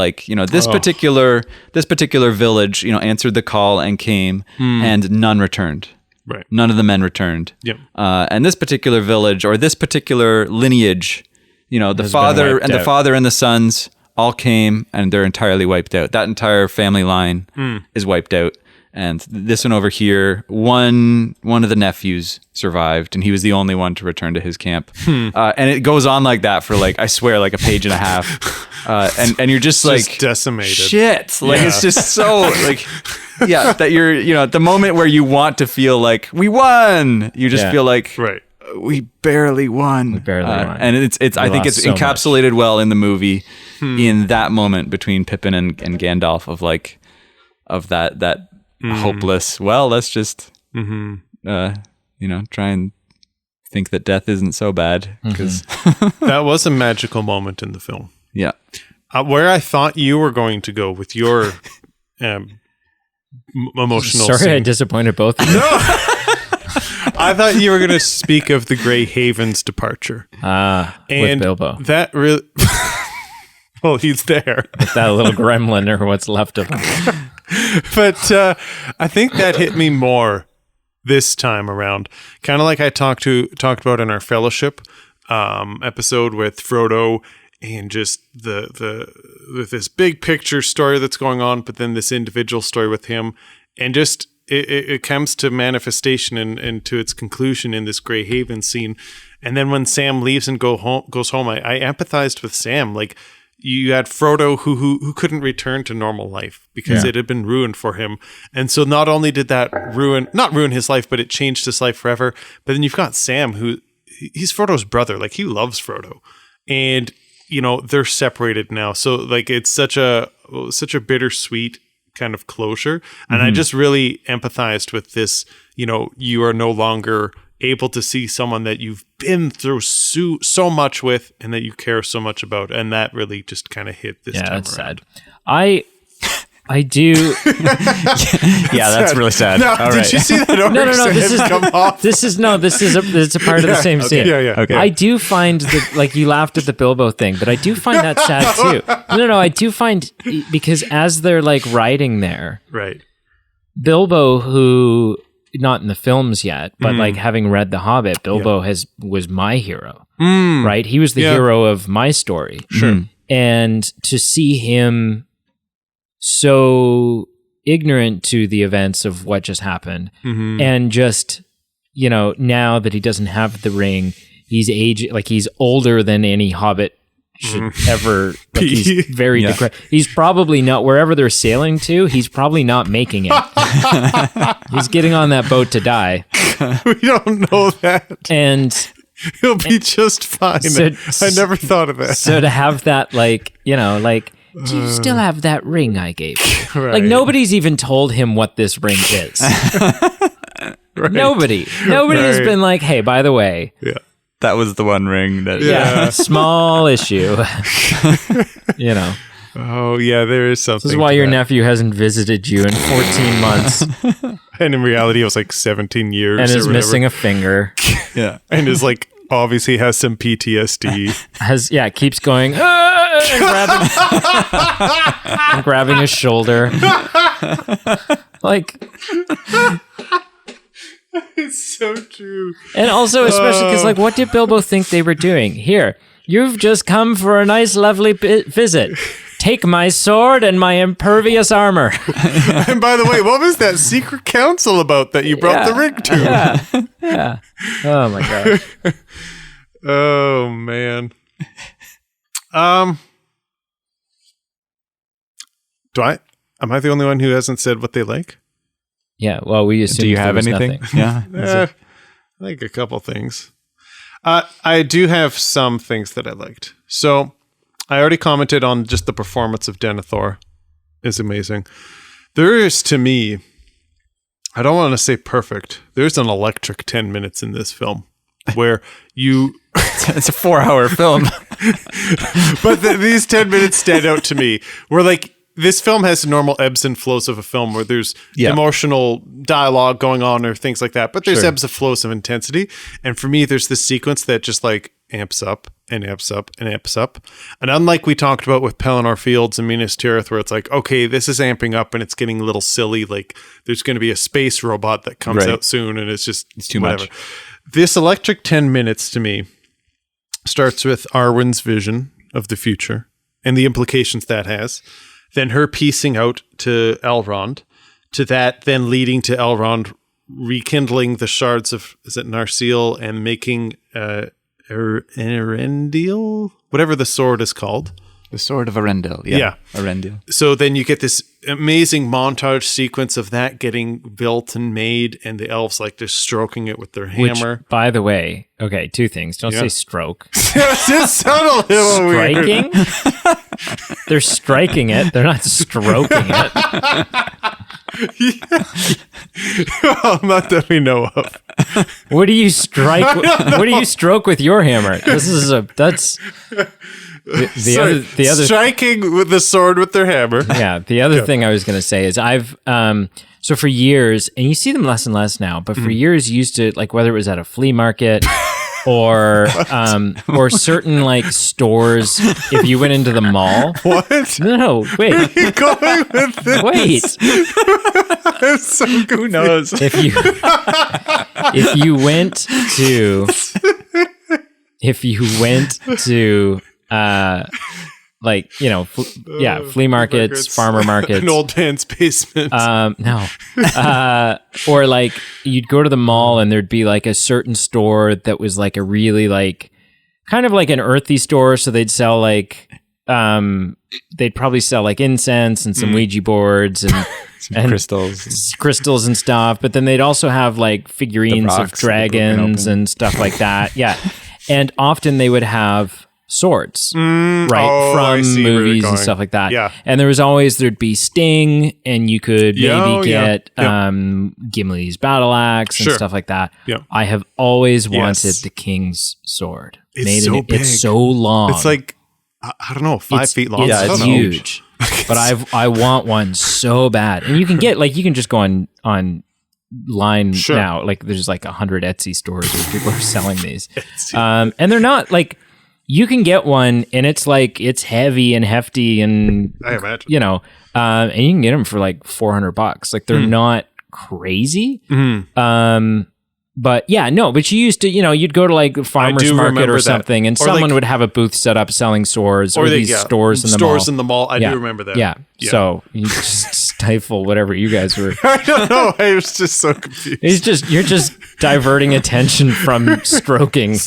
this particular village answered the call and came and none returned. Right. None of the men returned. Yep. And this particular village or this particular lineage, the father and the sons all came and they're entirely wiped out. That entire family line is wiped out. And this one over here, one of the nephews survived, and he was the only one to return to his camp. And it goes on like that for I swear, a page and a half. And you're just decimated. Shit. It's just so that you're, at the moment where you want to feel like we won, you just feel like right. We barely won. And it's I think it's so encapsulated well in the movie in that moment between Pippin and Gandalf of that hopeless, well, let's just try and think that death isn't so bad, because that was a magical moment in the film. Yeah. Where I thought you were going to go with your emotional Sorry, scene. I disappointed both of you. I thought you were going to speak of the Grey Haven's departure. And with Bilbo. That really... well, he's there. With that little gremlin or what's left of him. But I think that hit me more this time around. Kind of like I talked about in our Fellowship episode with Frodo, and just with this big picture story that's going on, but then this individual story with him, and just it comes to manifestation and to its conclusion in this Grey Haven scene. And then when Sam leaves and goes home, I empathized with Sam. You had Frodo who couldn't return to normal life because it had been ruined for him. And so not only did that not ruin his life, but it changed his life forever. But then you've got Sam he's Frodo's brother. He loves Frodo. And, they're separated now. So it's such a bittersweet kind of closure. And I just really empathized with this, you are no longer able to see someone that you've been through so much with and that you care so much about. And that really just kind of hit this time that's around. sad. I do. Yeah, that's really sad. No, All did right. you see that orc's No. This head come off? It's a part of the same okay. scene. Yeah. Okay. I do find that, like, you laughed at the Bilbo thing, but I do find that sad too. No, I do find, because as they're like riding there, Right. Bilbo, who not in the films yet, but like having read The Hobbit, Bilbo was my hero, right? He was the hero of my story. Sure. And to see him so ignorant to the events of what just happened, and just, you know, now that he doesn't have the ring, he's older than any Hobbit should ever. Like, he's very he's probably not, wherever they're sailing to, he's probably not making it. He's getting on that boat to die. We don't know that. And He'll be just fine. I never thought of that. so to have that, like, you know, like, do you still have that ring I gave you? Right. Like, nobody's even told him what this ring is. Right. Nobody has Right. been like, hey, by the way, Yeah. That was the one ring that. yeah, small issue. You know, Oh, yeah, there is something. this is why to your that. nephew hasn't visited you in 14 months And in reality, it was like 17 years. and or is whatever. missing a finger. Yeah. And is like, obviously has some PTSD. Keeps going, and grabbing his shoulder. Like, It's so true. and also, especially because, like, what did Bilbo think they were doing? Here, you've just come for a nice, lovely visit. Take my sword and my impervious armor. And by the way, what was that secret council about that you brought the ring to? Yeah. Oh my god. Oh, man. Am I the only one who hasn't said what they like? Yeah. Well, we assume. Do you have anything? Yeah. I like a couple things. I do have some things that I liked. So I already commented on just the performance of Denethor is amazing. There is, to me, I don't want to say perfect. There's an electric 10 minutes in this film where you... It's a 4-hour film. But these 10 minutes stand out to me. Where, like, this film has normal ebbs and flows of a film where there's emotional dialogue going on or things like that. But there's ebbs and flows of intensity. And for me, there's this sequence that just, like, amps up and amps up and amps up. And unlike we talked about with Pelennor Fields and Minas Tirith, where it's like, okay, this is amping up and it's getting a little silly. Like, there's going to be a space robot that comes out soon and it's too much. This electric 10 minutes to me starts with Arwen's vision of the future and the implications that has. Then her piecing out to Elrond, to that then leading to Elrond rekindling the shards of, is it Narsil, and making Erendil? Whatever the sword is called. The Sword of Arendelle. Yeah. Arendelle. So then you get this amazing montage sequence of that getting built and made, and the elves like just stroking it with their hammer. Which, by the way, okay, two things. Don't say stroke. It sounded a little weird. Striking? They're striking it. They're not stroking it. Well, not that we know of. What do you strike? What do you stroke with your hammer? That's the other striking with the sword with their hammer. Yeah, the other thing I was going to say is I've so for years, and you see them less and less now, but for years you used to, like, whether it was at a flea market or certain like stores, if you went into the mall. What? No, wait. Where are you going with this? Wait. I'm so confused. Who knows? If you went to like, you know, flea markets, farmer markets, an old man's basement. No, or like you'd go to the mall and there'd be like a certain store that was like a really like kind of like an earthy store, so they'd sell like they'd probably sell like incense and some Ouija boards and crystals and stuff, but then they'd also have like figurines of dragons and stuff like that. Yeah, and often they would have swords, right, from movies and stuff like that. Yeah. And there'd be Sting, and you could maybe get Gimli's battle axe and stuff like that. Yeah. I have always wanted the king's sword. It's so big. It's so long. It's like, I don't know, 5 feet long. It's I don't know. huge. but I want one so bad. And you can get you can just go on line now. Like there's 100 Etsy stores where people are selling these. And they're not you can get one and it's heavy and hefty and I imagine. And you can get them for $400. They're not crazy. But but you used to, you'd go to farmer's market or something, and someone would have a booth set up selling swords, or these stores in the mall. Stores in the mall. I do remember that. Yeah. So you just stifle whatever you guys were. I don't know. I was just so confused. You're just diverting attention from stroking.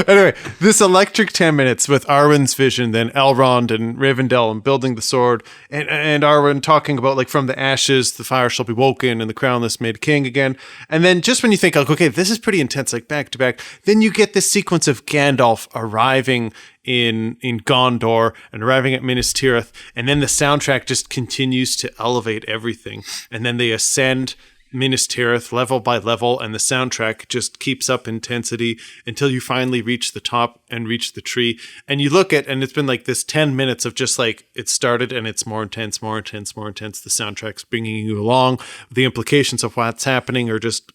Anyway, this electric 10 minutes with Arwen's vision, then Elrond and Rivendell and building the sword, and Arwen talking about from the ashes, the fire shall be woken, and the crownless made king again. And then just when you think, okay, this is pretty intense, back to back, then you get this sequence of Gandalf arriving in Gondor and arriving at Minas Tirith, and then the soundtrack just continues to elevate everything. And then they ascend Minas Tirith level by level, and the soundtrack just keeps up intensity until you finally reach the top and reach the tree. And you look at, and it's been this 10 minutes of just it started and it's more intense, more intense, more intense. The soundtrack's bringing you along. The implications of what's happening are just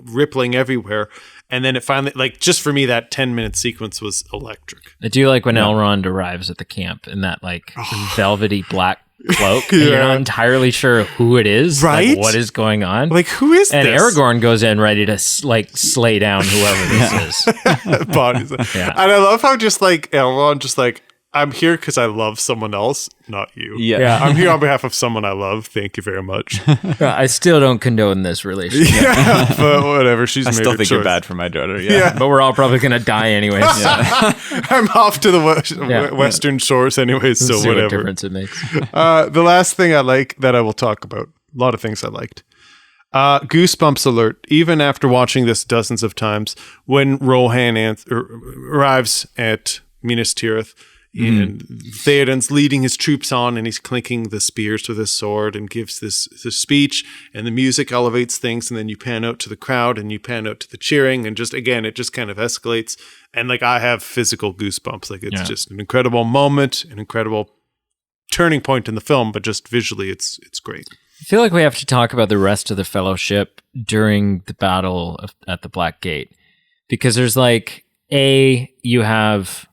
rippling everywhere. And then it finally, just for me, that 10-minute sequence was electric. I do like when Elrond arrives at the camp in that velvety black cloak. And you're not entirely sure who it is, right? What is going on? Who is and this? And Aragorn goes in ready to slay down whoever this is. Bodies. And I love how just Elrond just I'm here because I love someone else, not you. Yeah. I'm here on behalf of someone I love. Thank you very much. I still don't condone this relationship. Yeah, but whatever. She's I made still her think choice. you're bad for my daughter. Yeah. But we're all probably going to die anyways. I'm off to the Western Shores anyways, so See whatever. what difference it makes. The last thing I like that I will talk about, a lot of things I liked. Goosebumps alert, even after watching this dozens of times, when Rohan arrives at Minas Tirith, and Theoden's leading his troops on, and he's clinking the spears with his sword and gives this speech, and the music elevates things, and then you pan out to the crowd and you pan out to the cheering, and just again it just kind of escalates, and I have physical goosebumps. It's just an incredible moment, an incredible turning point in the film, but just visually it's great. I feel like we have to talk about the rest of the Fellowship during the battle at the Black Gate, because there's you have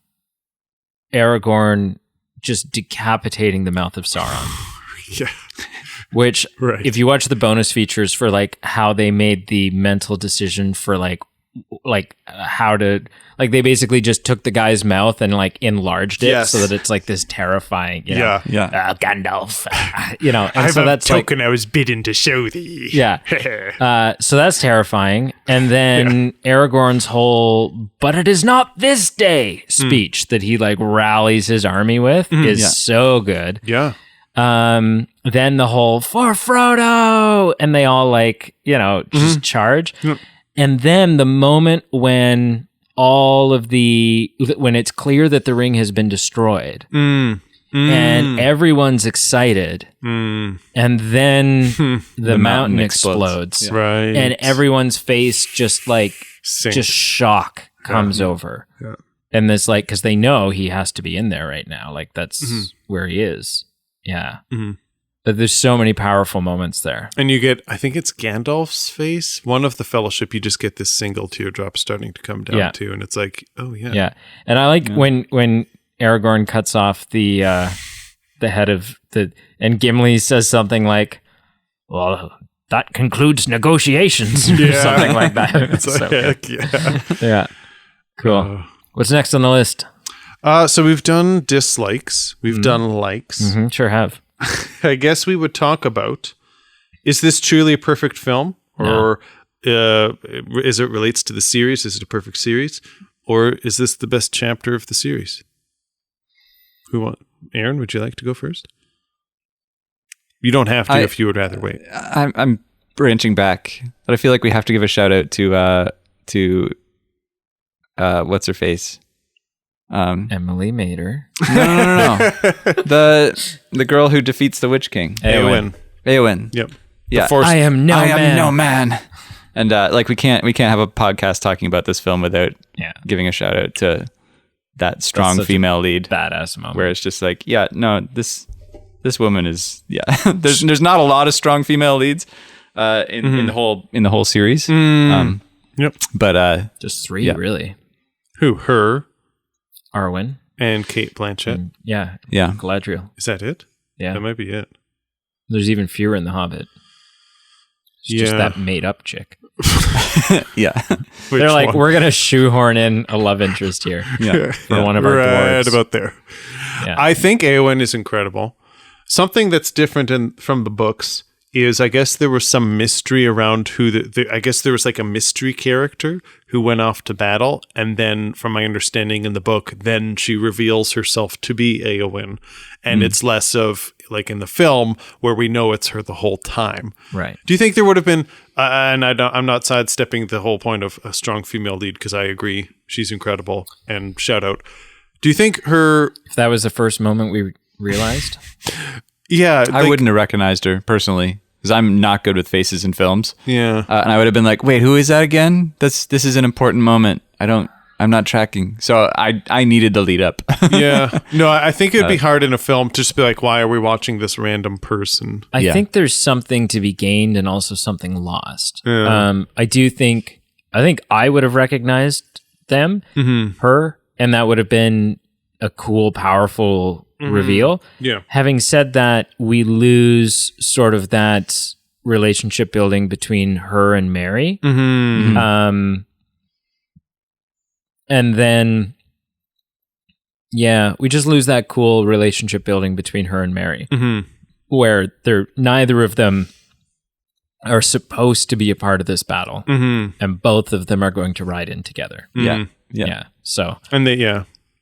Aragorn just decapitating the mouth of Sauron. Yeah. Which, if you watch the bonus features for how they made the mental decision for how to they basically just took the guy's mouth and enlarged it so that it's this terrifying, Gandalf, and I have so that's a token I was bidden to show thee. Yeah. So that's terrifying. And then Aragorn's whole "but it is not this day" speech that he rallies his army with is so good. Yeah. Then the whole "for Frodo," and they all just charge. Yep. And then the moment when when it's clear that the ring has been destroyed and everyone's excited, and then the mountain explodes. Yeah. Right. And everyone's face just just shock comes over. Yeah. And this because they know he has to be in there right now. That's where he is. Yeah. Mm-hmm. But there's so many powerful moments there. And you get, I think it's Gandalf's face. One of the Fellowship, you just get this single teardrop starting to come down too. And it's oh yeah. Yeah. And I like when Aragorn cuts off the head of and Gimli says something well, that concludes negotiations or something like that. It's so heck yeah. Yeah. Cool. What's next on the list? So we've done dislikes. We've done likes. Mm-hmm. Sure have. I guess we would talk about, is this truly a perfect film? Or is it relates to the series? Is it a perfect series? Or is this the best chapter of the series? Aaron, would you like to go first? You don't have to if you would rather wait. I'm branching back, but I feel like we have to give a shout out to what's her face? Emily Mater. No. The girl who defeats the Witch King. Eowyn. Yep. Yeah. I am no man. And we can't have a podcast talking about this film without giving a shout out to that strong such a female lead. Badass moment. Where it's just like, yeah, no, this woman is, yeah. there's not a lot of strong female leads in the whole series. Yep. But just 3 really. Who? Her Arwen and Kate Blanchett. Yeah. yeah. Galadriel. Is that it? Yeah. That might be it. There's even fewer in The Hobbit. It's just that made up chick. Yeah. They're like, we're going to shoehorn in a love interest here. Yeah. For one of our right dwarves. about there. Yeah. I think Eowyn is incredible. Something that's different from the books is, I guess there was some mystery around who I guess there was like a mystery character who went off to battle, and then from my understanding in the book, then she reveals herself to be Eowyn, and it's less of like in the film where we know it's her the whole time. Right. Do you think there would have been, and I'm not sidestepping the whole point of a strong female lead because I agree she's incredible and shout out. Do you think her? If that was the first moment we realized. Yeah, I wouldn't have recognized her personally because I'm not good with faces in films. Yeah, and I would have been like, "Wait, who is that again?" This is an important moment. I'm not tracking. So I needed the lead up. Yeah, no, I think it'd be hard in a film to just be like, "Why are we watching this random person?" I think there's something to be gained and also something lost. Yeah. I think I would have recognized them, her, and that would have been a cool, powerful reveal. Yeah. Having said that, we lose sort of that relationship building between her and Mary. And then, we just lose that cool relationship building between her and Mary, where neither of them are supposed to be a part of this battle, and both of them are going to ride in together. Yeah. So, And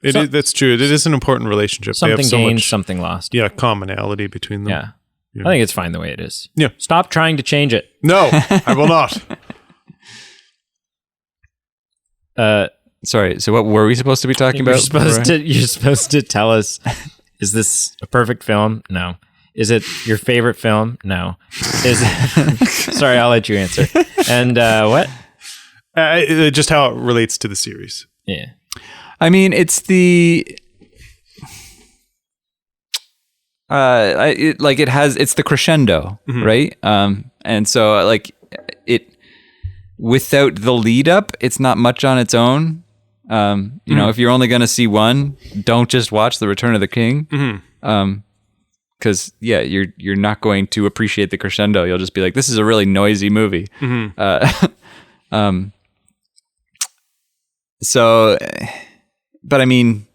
that's true. It is an important relationship. They something have so gained, much, something lost. commonality between them. Yeah. I think it's fine the way it is. Yeah. Stop trying to change it. No, I will not. Sorry. So what were we supposed to be talking about? You're supposed to tell us, is this a perfect film? No. Is it your favorite film? No. Sorry, I'll let you answer. And what? Just how it relates to the series. Yeah. I mean, it's the it's the crescendo, right? And so like it without the lead up, it's not much on its own. You know, if you're only going to see one, don't just watch The Return of the King. Because you're not going to appreciate the crescendo. You'll just be like, this is a really noisy movie. So, but I mean,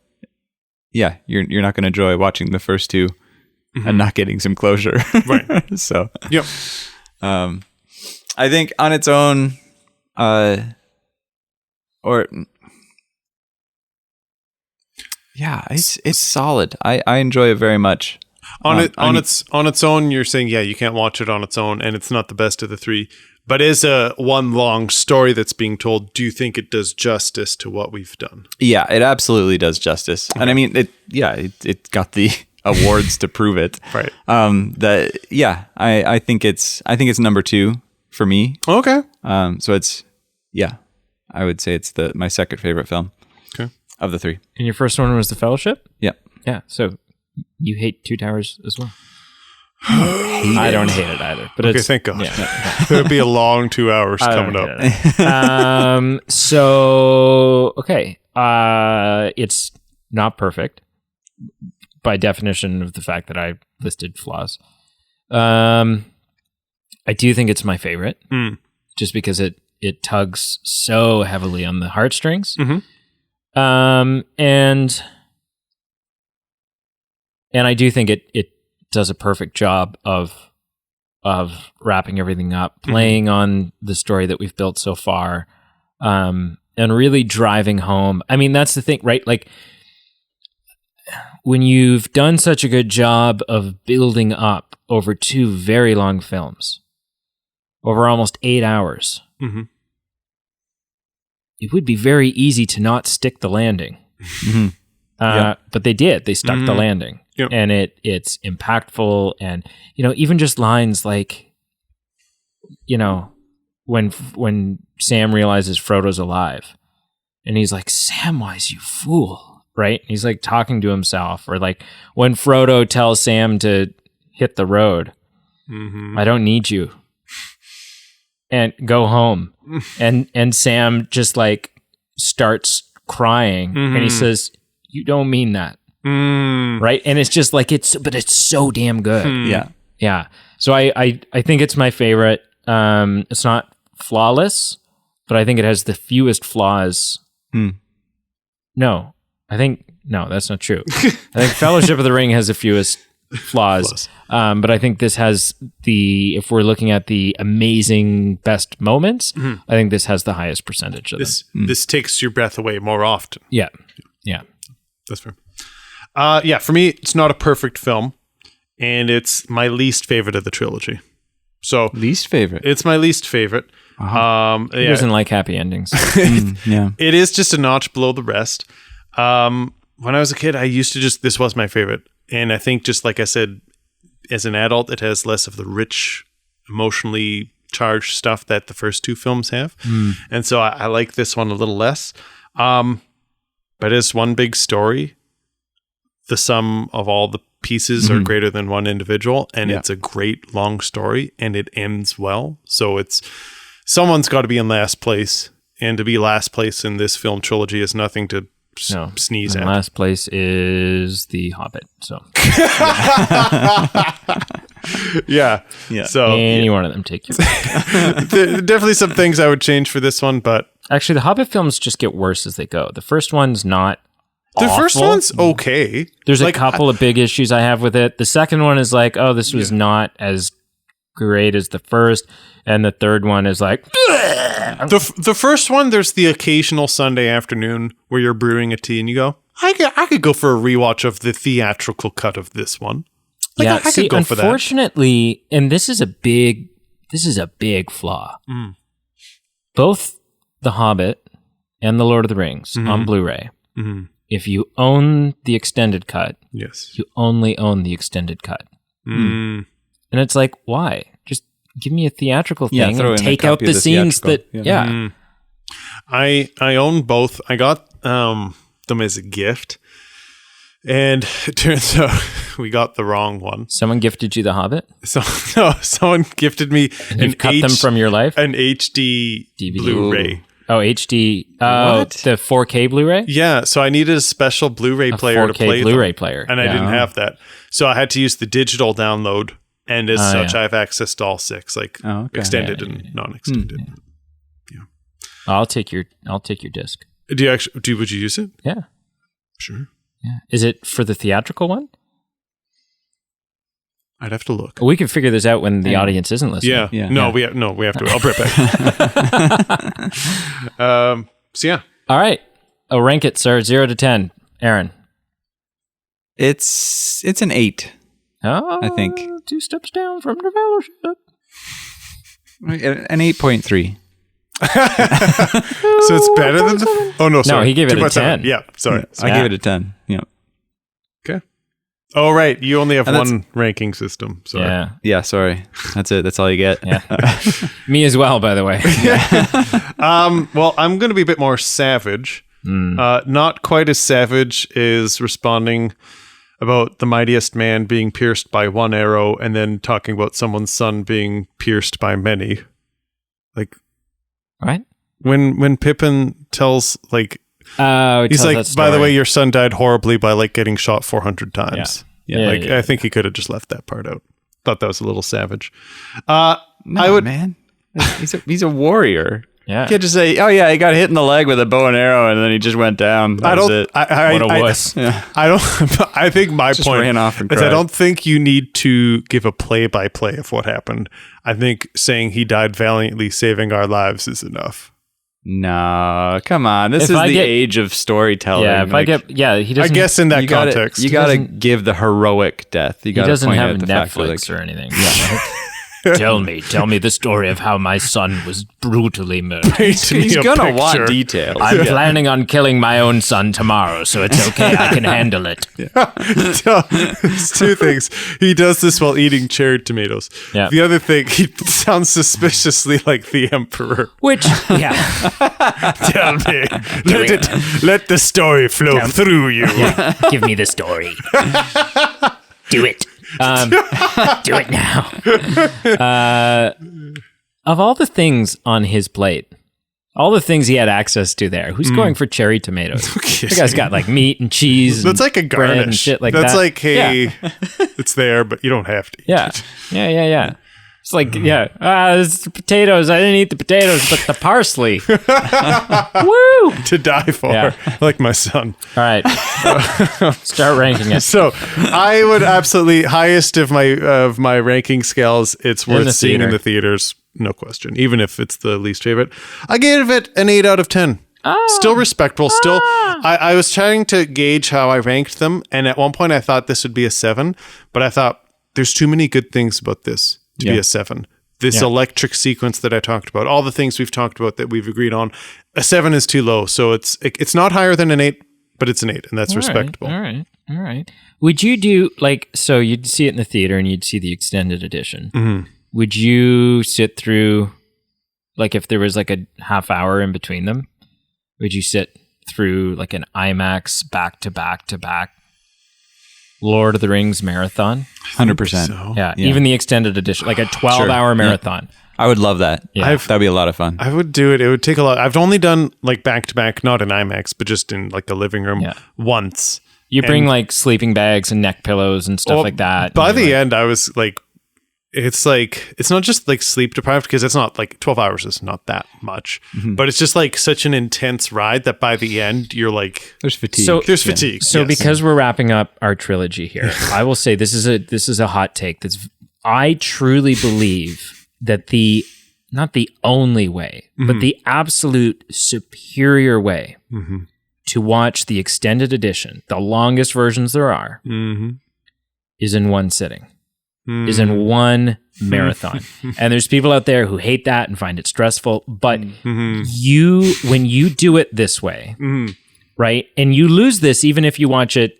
yeah, you're not going to enjoy watching the first two and not getting some closure. Right. So, yep. I think on its own, it's solid. I enjoy it very much. On its own, you're saying, you can't watch it on its own, and it's not the best of the three. But as a one long story that's being told, do you think it does justice to what we've done? Yeah, it absolutely does justice. Okay. And I mean, it got the awards to prove it. Right. I think it's number 2 for me. Okay. So it's, I would say it's my second favorite film. Okay. Of the 3. And your first one was The Fellowship? Yeah. Yeah. So you hate Two Towers as well? I don't hate it either. But okay, it's, thank God. Yeah. It'd be a long 2 hours coming up. It's not perfect by definition of the fact that I listed flaws. I do think it's my favorite, just because it tugs so heavily on the heartstrings. And I do think it does a perfect job of wrapping everything up, playing on the story that we've built so far, and really driving home. I mean, that's the thing, right? Like, when you've done such a good job of building up over 2 very long films, over almost 8 hours, it would be very easy to not stick the landing. But they did. They stuck the landing. Yep. And it's impactful. And, even just lines like, when Sam realizes Frodo's alive and he's like, "Samwise, you fool." right? He's like talking to himself, or like when Frodo tells Sam to hit the road. I don't need you, and go home. And Sam just like starts crying, and he says, "You don't mean that." Right? And it's just like but it's so damn good. Yeah. So I think it's my favorite. It's not flawless, but I think it has the fewest flaws. No, that's not true. I think Fellowship of the Ring has the fewest flaws. But I think this has if we're looking at the amazing best moments, I think this has the highest percentage of them. This takes your breath away more often. Yeah. That's fair. For me, it's not a perfect film, and it's my least favorite of the trilogy. So Least favorite? It's my least favorite. He doesn't like happy endings. It is just a notch below the rest. When I was a kid, I used to this was my favorite. And I think, just like I said, as an adult, it has less of the rich, emotionally charged stuff that the first two films have. And so I like this one a little less. But it's one big story. The sum of all the pieces are greater than one individual, and it's a great long story, and it ends well. So someone's got to be in last place, and to be last place in this film trilogy is nothing to sneeze at. Last place is The Hobbit. So yeah. So any one of them take you. definitely some things I would change for this one, but actually, the Hobbit films just get worse as they go. The first one's not. The awful. first one's okay. There's a couple of big issues I have with it. The second one is like, oh, this was not as great as the first. And the third one is like... The first one, there's the occasional Sunday afternoon where you're brewing a tea and you go, I could go for a rewatch of the theatrical cut of this one. I could go for that. Unfortunately, and this is a big flaw. Both The Hobbit and The Lord of the Rings on Blu-ray. If you own the extended cut, you only own the extended cut. And it's like, why? Just give me a theatrical thing and take out the scenes that... I own both. I got them as a gift. And it turns out we got the wrong one. Someone gifted you The Hobbit? Someone gifted me cut them from your life? An HD DVD. Blu-ray. Oh, HD. Oh, the 4K Blu-ray? Yeah, so I needed a special Blu-ray player to play Blu-ray player. And I didn't have that. So I had to use the digital download. And as such, I have access to all 6, extended and non-extended. I'll take your disc. Would you use it? Yeah. Sure. Yeah. Is it for the theatrical one? I'd have to look. We can figure this out when the audience isn't listening. Yeah. We have to. I'll be right back. All right. I'll rank it, sir. 0 to 10. Aaron. It's an 8. Oh, I think 2 steps down from the fellowship. An 8.3. So it's better than No, he gave it a 10. Yeah, sorry. I gave it a 10. Yeah. Okay. Oh, right. You only have one ranking system. Sorry. Yeah, sorry. That's it. That's all you get. Yeah. Me as well, by the way. Well, I'm going to be a bit more savage. Not quite as savage as responding about the mightiest man being pierced by one arrow and then talking about someone's son being pierced by many. Like, right? When Pippin tells, like, he's like, by the way, your son died horribly by getting shot 400 times. I think he could have just left that part out. Thought that was a little savage. Man, he's a warrior. Yeah, you can't just say, "Oh yeah, he got hit in the leg with a bow and arrow, and then he just went down." What a wuss. I don't. I think my just point ran off and is cried. I don't think you need to give a play-by-play of what happened. I think saying he died valiantly, saving our lives, is enough. No, come on. This is the age of storytelling. Yeah, he doesn't. I guess in that context, you got to give the heroic death. You got to doesn't point have out the Netflix fact or anything. Tell me the story of how my son was brutally murdered. Paint me He's a gonna picture. want details. I'm planning on killing my own son tomorrow, so it's okay. I can handle it. It's two things. He does this while eating cherry tomatoes. Yeah. The other thing, he sounds suspiciously like the Emperor. Which, yeah. Tell me. Let the story flow through you. Give me the story. Do it. Do it now. Of all the things on his plate, all the things he had access to there, who's going for cherry tomatoes? The guy's got like meat and cheese. That's like a bread garnish. and shit like That's that. like, hey, it's there, but you don't have to eat it. Yeah. It's like, it's the potatoes. I didn't eat the potatoes, but the parsley. Woo! To die for, Yeah. like my son. All right. Start ranking it. So I would absolutely, highest of my ranking scales, it's worth the seeing in theater. the theaters, no question, even if it's the least favorite. I gave it an 8 out of 10. Still respectable. Still, I was trying to gauge how I ranked them, and at one point I thought this would be a 7, but I thought there's too many good things about this to be a 7. This electric sequence that I talked about, all the things we've talked about that we've agreed on, a 7 is too low. So it's not higher than an 8, but it's an 8, and that's respectable. All right. Would you do so you'd see it in the theater and you'd see the extended edition. Mm-hmm. Would you sit through, like if there was like a half hour in between them, would you sit through like an IMAX back to back Lord of the Rings marathon? 100%. So, Yeah, even the extended edition, like a 12-hour marathon. I would love that. Yeah. That'd be a lot of fun. I would do it. It would take a lot. I've only done like back to back, not in IMAX, but just in like the living room once. You bring And- like sleeping bags and neck pillows and stuff Well, like that. By and the you're end, I was like, it's not just like sleep deprived, because it's not like 12 hours is not that much, but it's just like such an intense ride that by the end you're like, There's fatigue. So- there's fatigue. So yes. because we're wrapping up our trilogy here, I will say this is a hot take. I truly believe that not the only way, but the absolute superior way to watch the extended edition, the longest versions there are, is in one sitting, is in one marathon. And there's people out there who hate that and find it stressful, but when you do it this way, right? And you lose this even if you watch it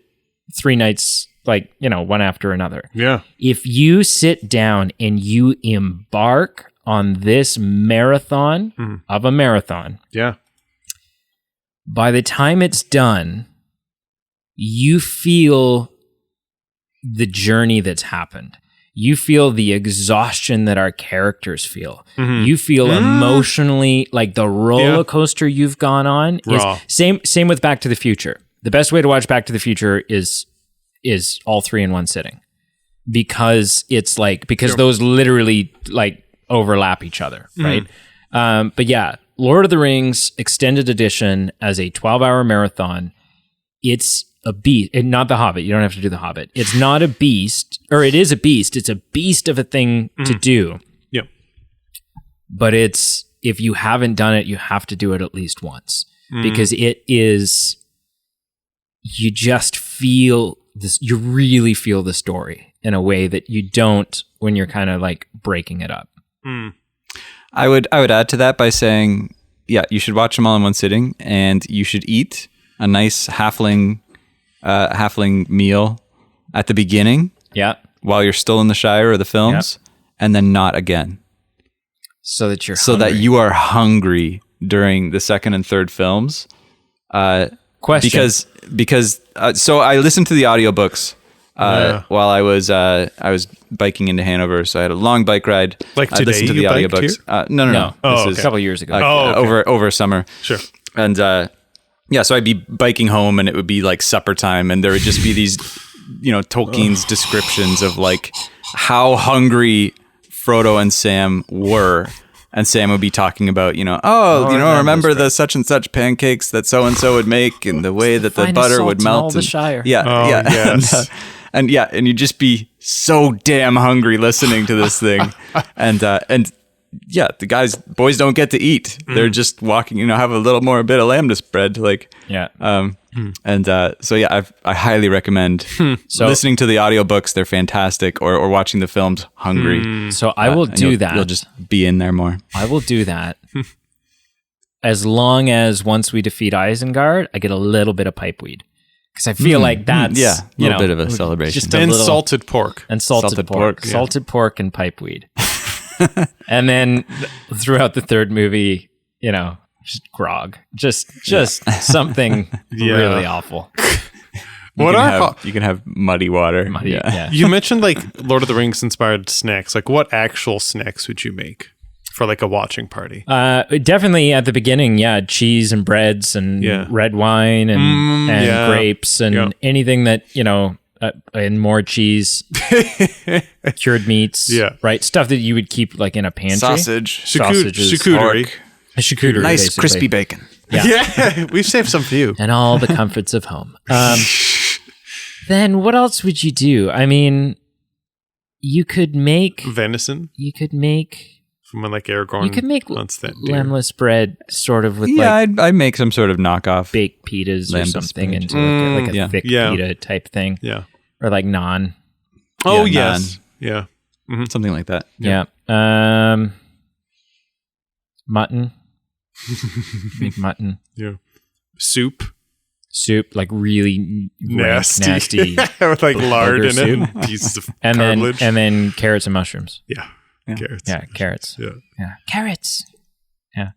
3 nights, like, one after another. Yeah. If you sit down and you embark on this marathon of a marathon, Yeah. by the time it's done, you feel the journey that's happened. You feel the exhaustion that our characters feel. You feel emotionally like the roller coaster you've gone on. Raw. Same with Back to the Future. The best way to watch Back to the Future is all 3 in one sitting, because it's like, those literally like overlap each other, right? But yeah, Lord of the Rings extended edition as a 12-hour marathon. It's a beast, not The Hobbit. You don't have to do The Hobbit. It's not a beast, or it is a beast. It's a beast of a thing to do. Yep. But if you haven't done it, you have to do it at least once, because it is, you just feel this, you really feel the story in a way that you don't when you're kind of like breaking it up. I would add to that by saying, you should watch them all in one sitting, and you should eat a nice halfling meal at the beginning. Yeah. While you're still in the Shire or the films, and then not again. So that you're So that you are hungry during the second and third films. Question. Because so I listened to the audiobooks while I was biking into Hanover. So I had a long bike ride. Like I listened today to the you biked audiobooks. here? No. Oh, This a is couple years ago. over summer. Sure. And so I'd be biking home, and it would be like supper time, and there would just be these, Tolkien's descriptions of like how hungry Frodo and Sam were. And Sam would be talking about, remember the such and such pancakes that so and so would make, and the way that the Finest butter salt would in melt. all the Shire. Yeah. Yes. And you'd just be so damn hungry listening to this thing, and the boys don't get to eat. They're just walking, have a little more bit of lamb to spread. Like, Yeah. I highly recommend listening to the audiobooks. They're fantastic, or watching the films Hungry. So I will And do that. You'll just be in there more. I will do that. As long as once we defeat Isengard, I get a little bit of pipeweed. Because I feel like that's a little bit of a celebration. Just a And little, salted pork. and salted pork. yeah. Salted pork and pipeweed. And then throughout the third movie, just grog. Just something really awful. You can have muddy water. Muddy, yeah. You mentioned like Lord of the Rings inspired snacks. Like what actual snacks would you make for like a watching party? Definitely at the beginning, cheese and breads and red wine and grapes and anything that, and more cheese, cured meats, right? Stuff that you would keep like in a pantry. Sausages, charcuterie. A charcuterie, Nice basically. crispy bacon. Yeah, we've saved some for you. And all the comforts of home. Then what else would you do? I mean, you could make Venison from when like Aragorn. You could make hunts that deer. lambless bread, sort of with I'd make some sort of knockoff baked pitas or lamb something bread. into like a thick pita type thing. Yeah. Or like naan. Oh Yeah, yes. Yeah. something like that. Yeah. Mutton. Make mutton. Yeah. Soup. Like really Nasty. nasty. With like lard in booger it. And pieces of and cartilage. then carrots and mushrooms. Yeah. Carrots. Yeah, carrots. Yeah. Carrots. Yeah.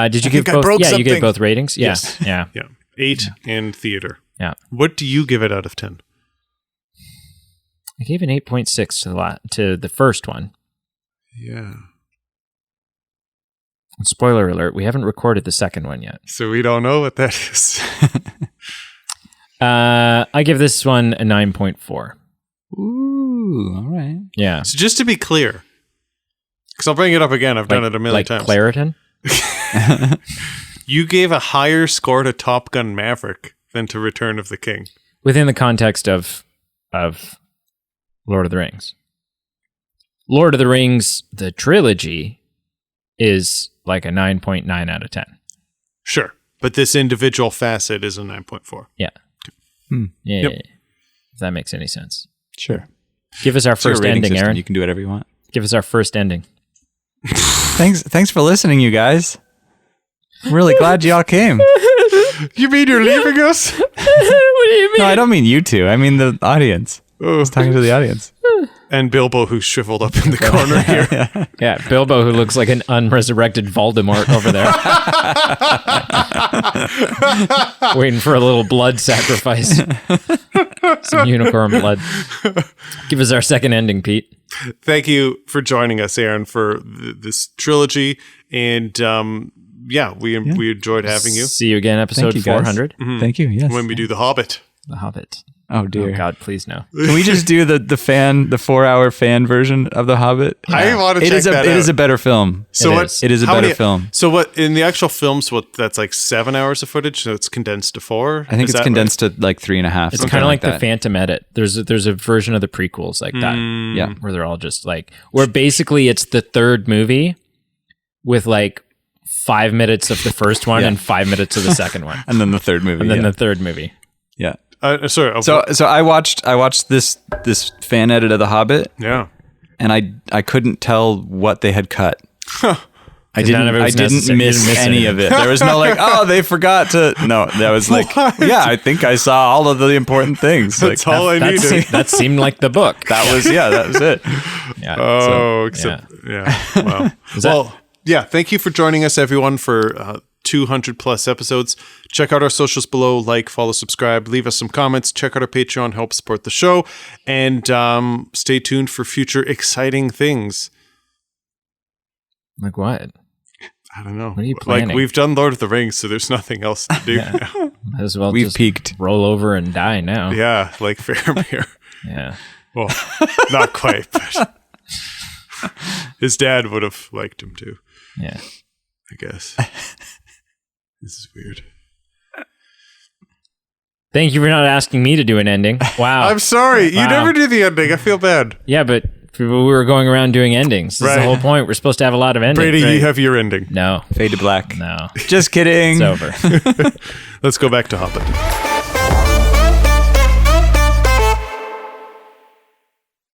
Did you I give think I both? broke Yeah, you gave something. both ratings. Yeah. Yes. Yeah. Yeah. 8 in theater. Yeah. What do you give it out of 10? I gave an 8.6 to the first one. Yeah. And spoiler alert: we haven't recorded the second one yet. So we don't know what that is. I give this one a 9.4. Ooh, all right. Yeah. So just to be clear, because I'll bring it up again. I've done it a million times. Claritin. You gave a higher score to Top Gun Maverick than to Return of the King. Within the context of Lord of the Rings. Lord of the Rings, the trilogy, is like a 9.9 out of 10. Sure. But this individual facet is a 9.4. Yeah. Hmm. Yeah, Yep. yeah. If that makes any sense. Sure. Give us our It's your first rating ending, system. Aaron. You can do whatever you want. Give us our first ending. Thanks for listening, you guys. I'm really glad y'all came. You mean you're leaving us? What do you mean? No, I don't mean you two. I mean the audience. I was talking to the audience. And Bilbo, who's shriveled up in the corner here. Yeah, Bilbo, who looks like an unresurrected Voldemort over there. Waiting for a little blood sacrifice. Some unicorn blood. Give us our second ending, Pete. Thank you for joining us, Aaron, for this trilogy. And we enjoyed having you See you again, episode Thank you, guys. 400. Thank you. Yes. when we do The Hobbit. The Hobbit. Oh dear. Oh, God, please no. Can we just do the 4-hour fan version of The Hobbit? I want to check It that out. is a better film. So It what? is. It is a how better many- film. So what in the actual films? What that's like 7 hours of footage. So it's condensed to 4. I think Is it's that condensed to like 3.5. It's something kind of like the that. Phantom Edit. There's a version of the prequels like that. Yeah. Where they're all just like, where basically it's the third movie with like 5 minutes of the first one Yeah. and 5 minutes of the second one. And then the third movie. And then yeah. the third movie. yeah. Sorry. So I watched this fan edit of The Hobbit, yeah. and I couldn't tell what they had cut. I none of it was didn't necessary. You miss didn't miss any any. of it. There was no like, oh, they forgot to. No, that was like, yeah, I think I saw all of the important things. That's Like, all I That, needed. that seemed like the book. that was it. Yeah. Oh, except wow. Well, yeah. Thank you for joining us, everyone, for 200 plus episodes. Check out our socials below. Like, follow, subscribe. Leave us some comments. Check out our Patreon. Help support the show, and stay tuned for future exciting things. Like what? I don't know. What are you Like planning? we've done Lord of the Rings, so there's nothing else to do now. Might as well We've just peaked. roll over and die now. Yeah, like Faramir. Yeah. Well, not quite, but his dad would have liked him too, Yeah. I guess. This is weird. Thank you for not asking me to do an ending. Wow. I'm sorry. You Wow. never do the ending. I feel bad. Yeah, but We were going around doing endings. That's the whole point. We're supposed to have a lot of endings. Brady, you have your ending. No. Fade to black. No. Just kidding. It's over. Let's go back to Hobbit.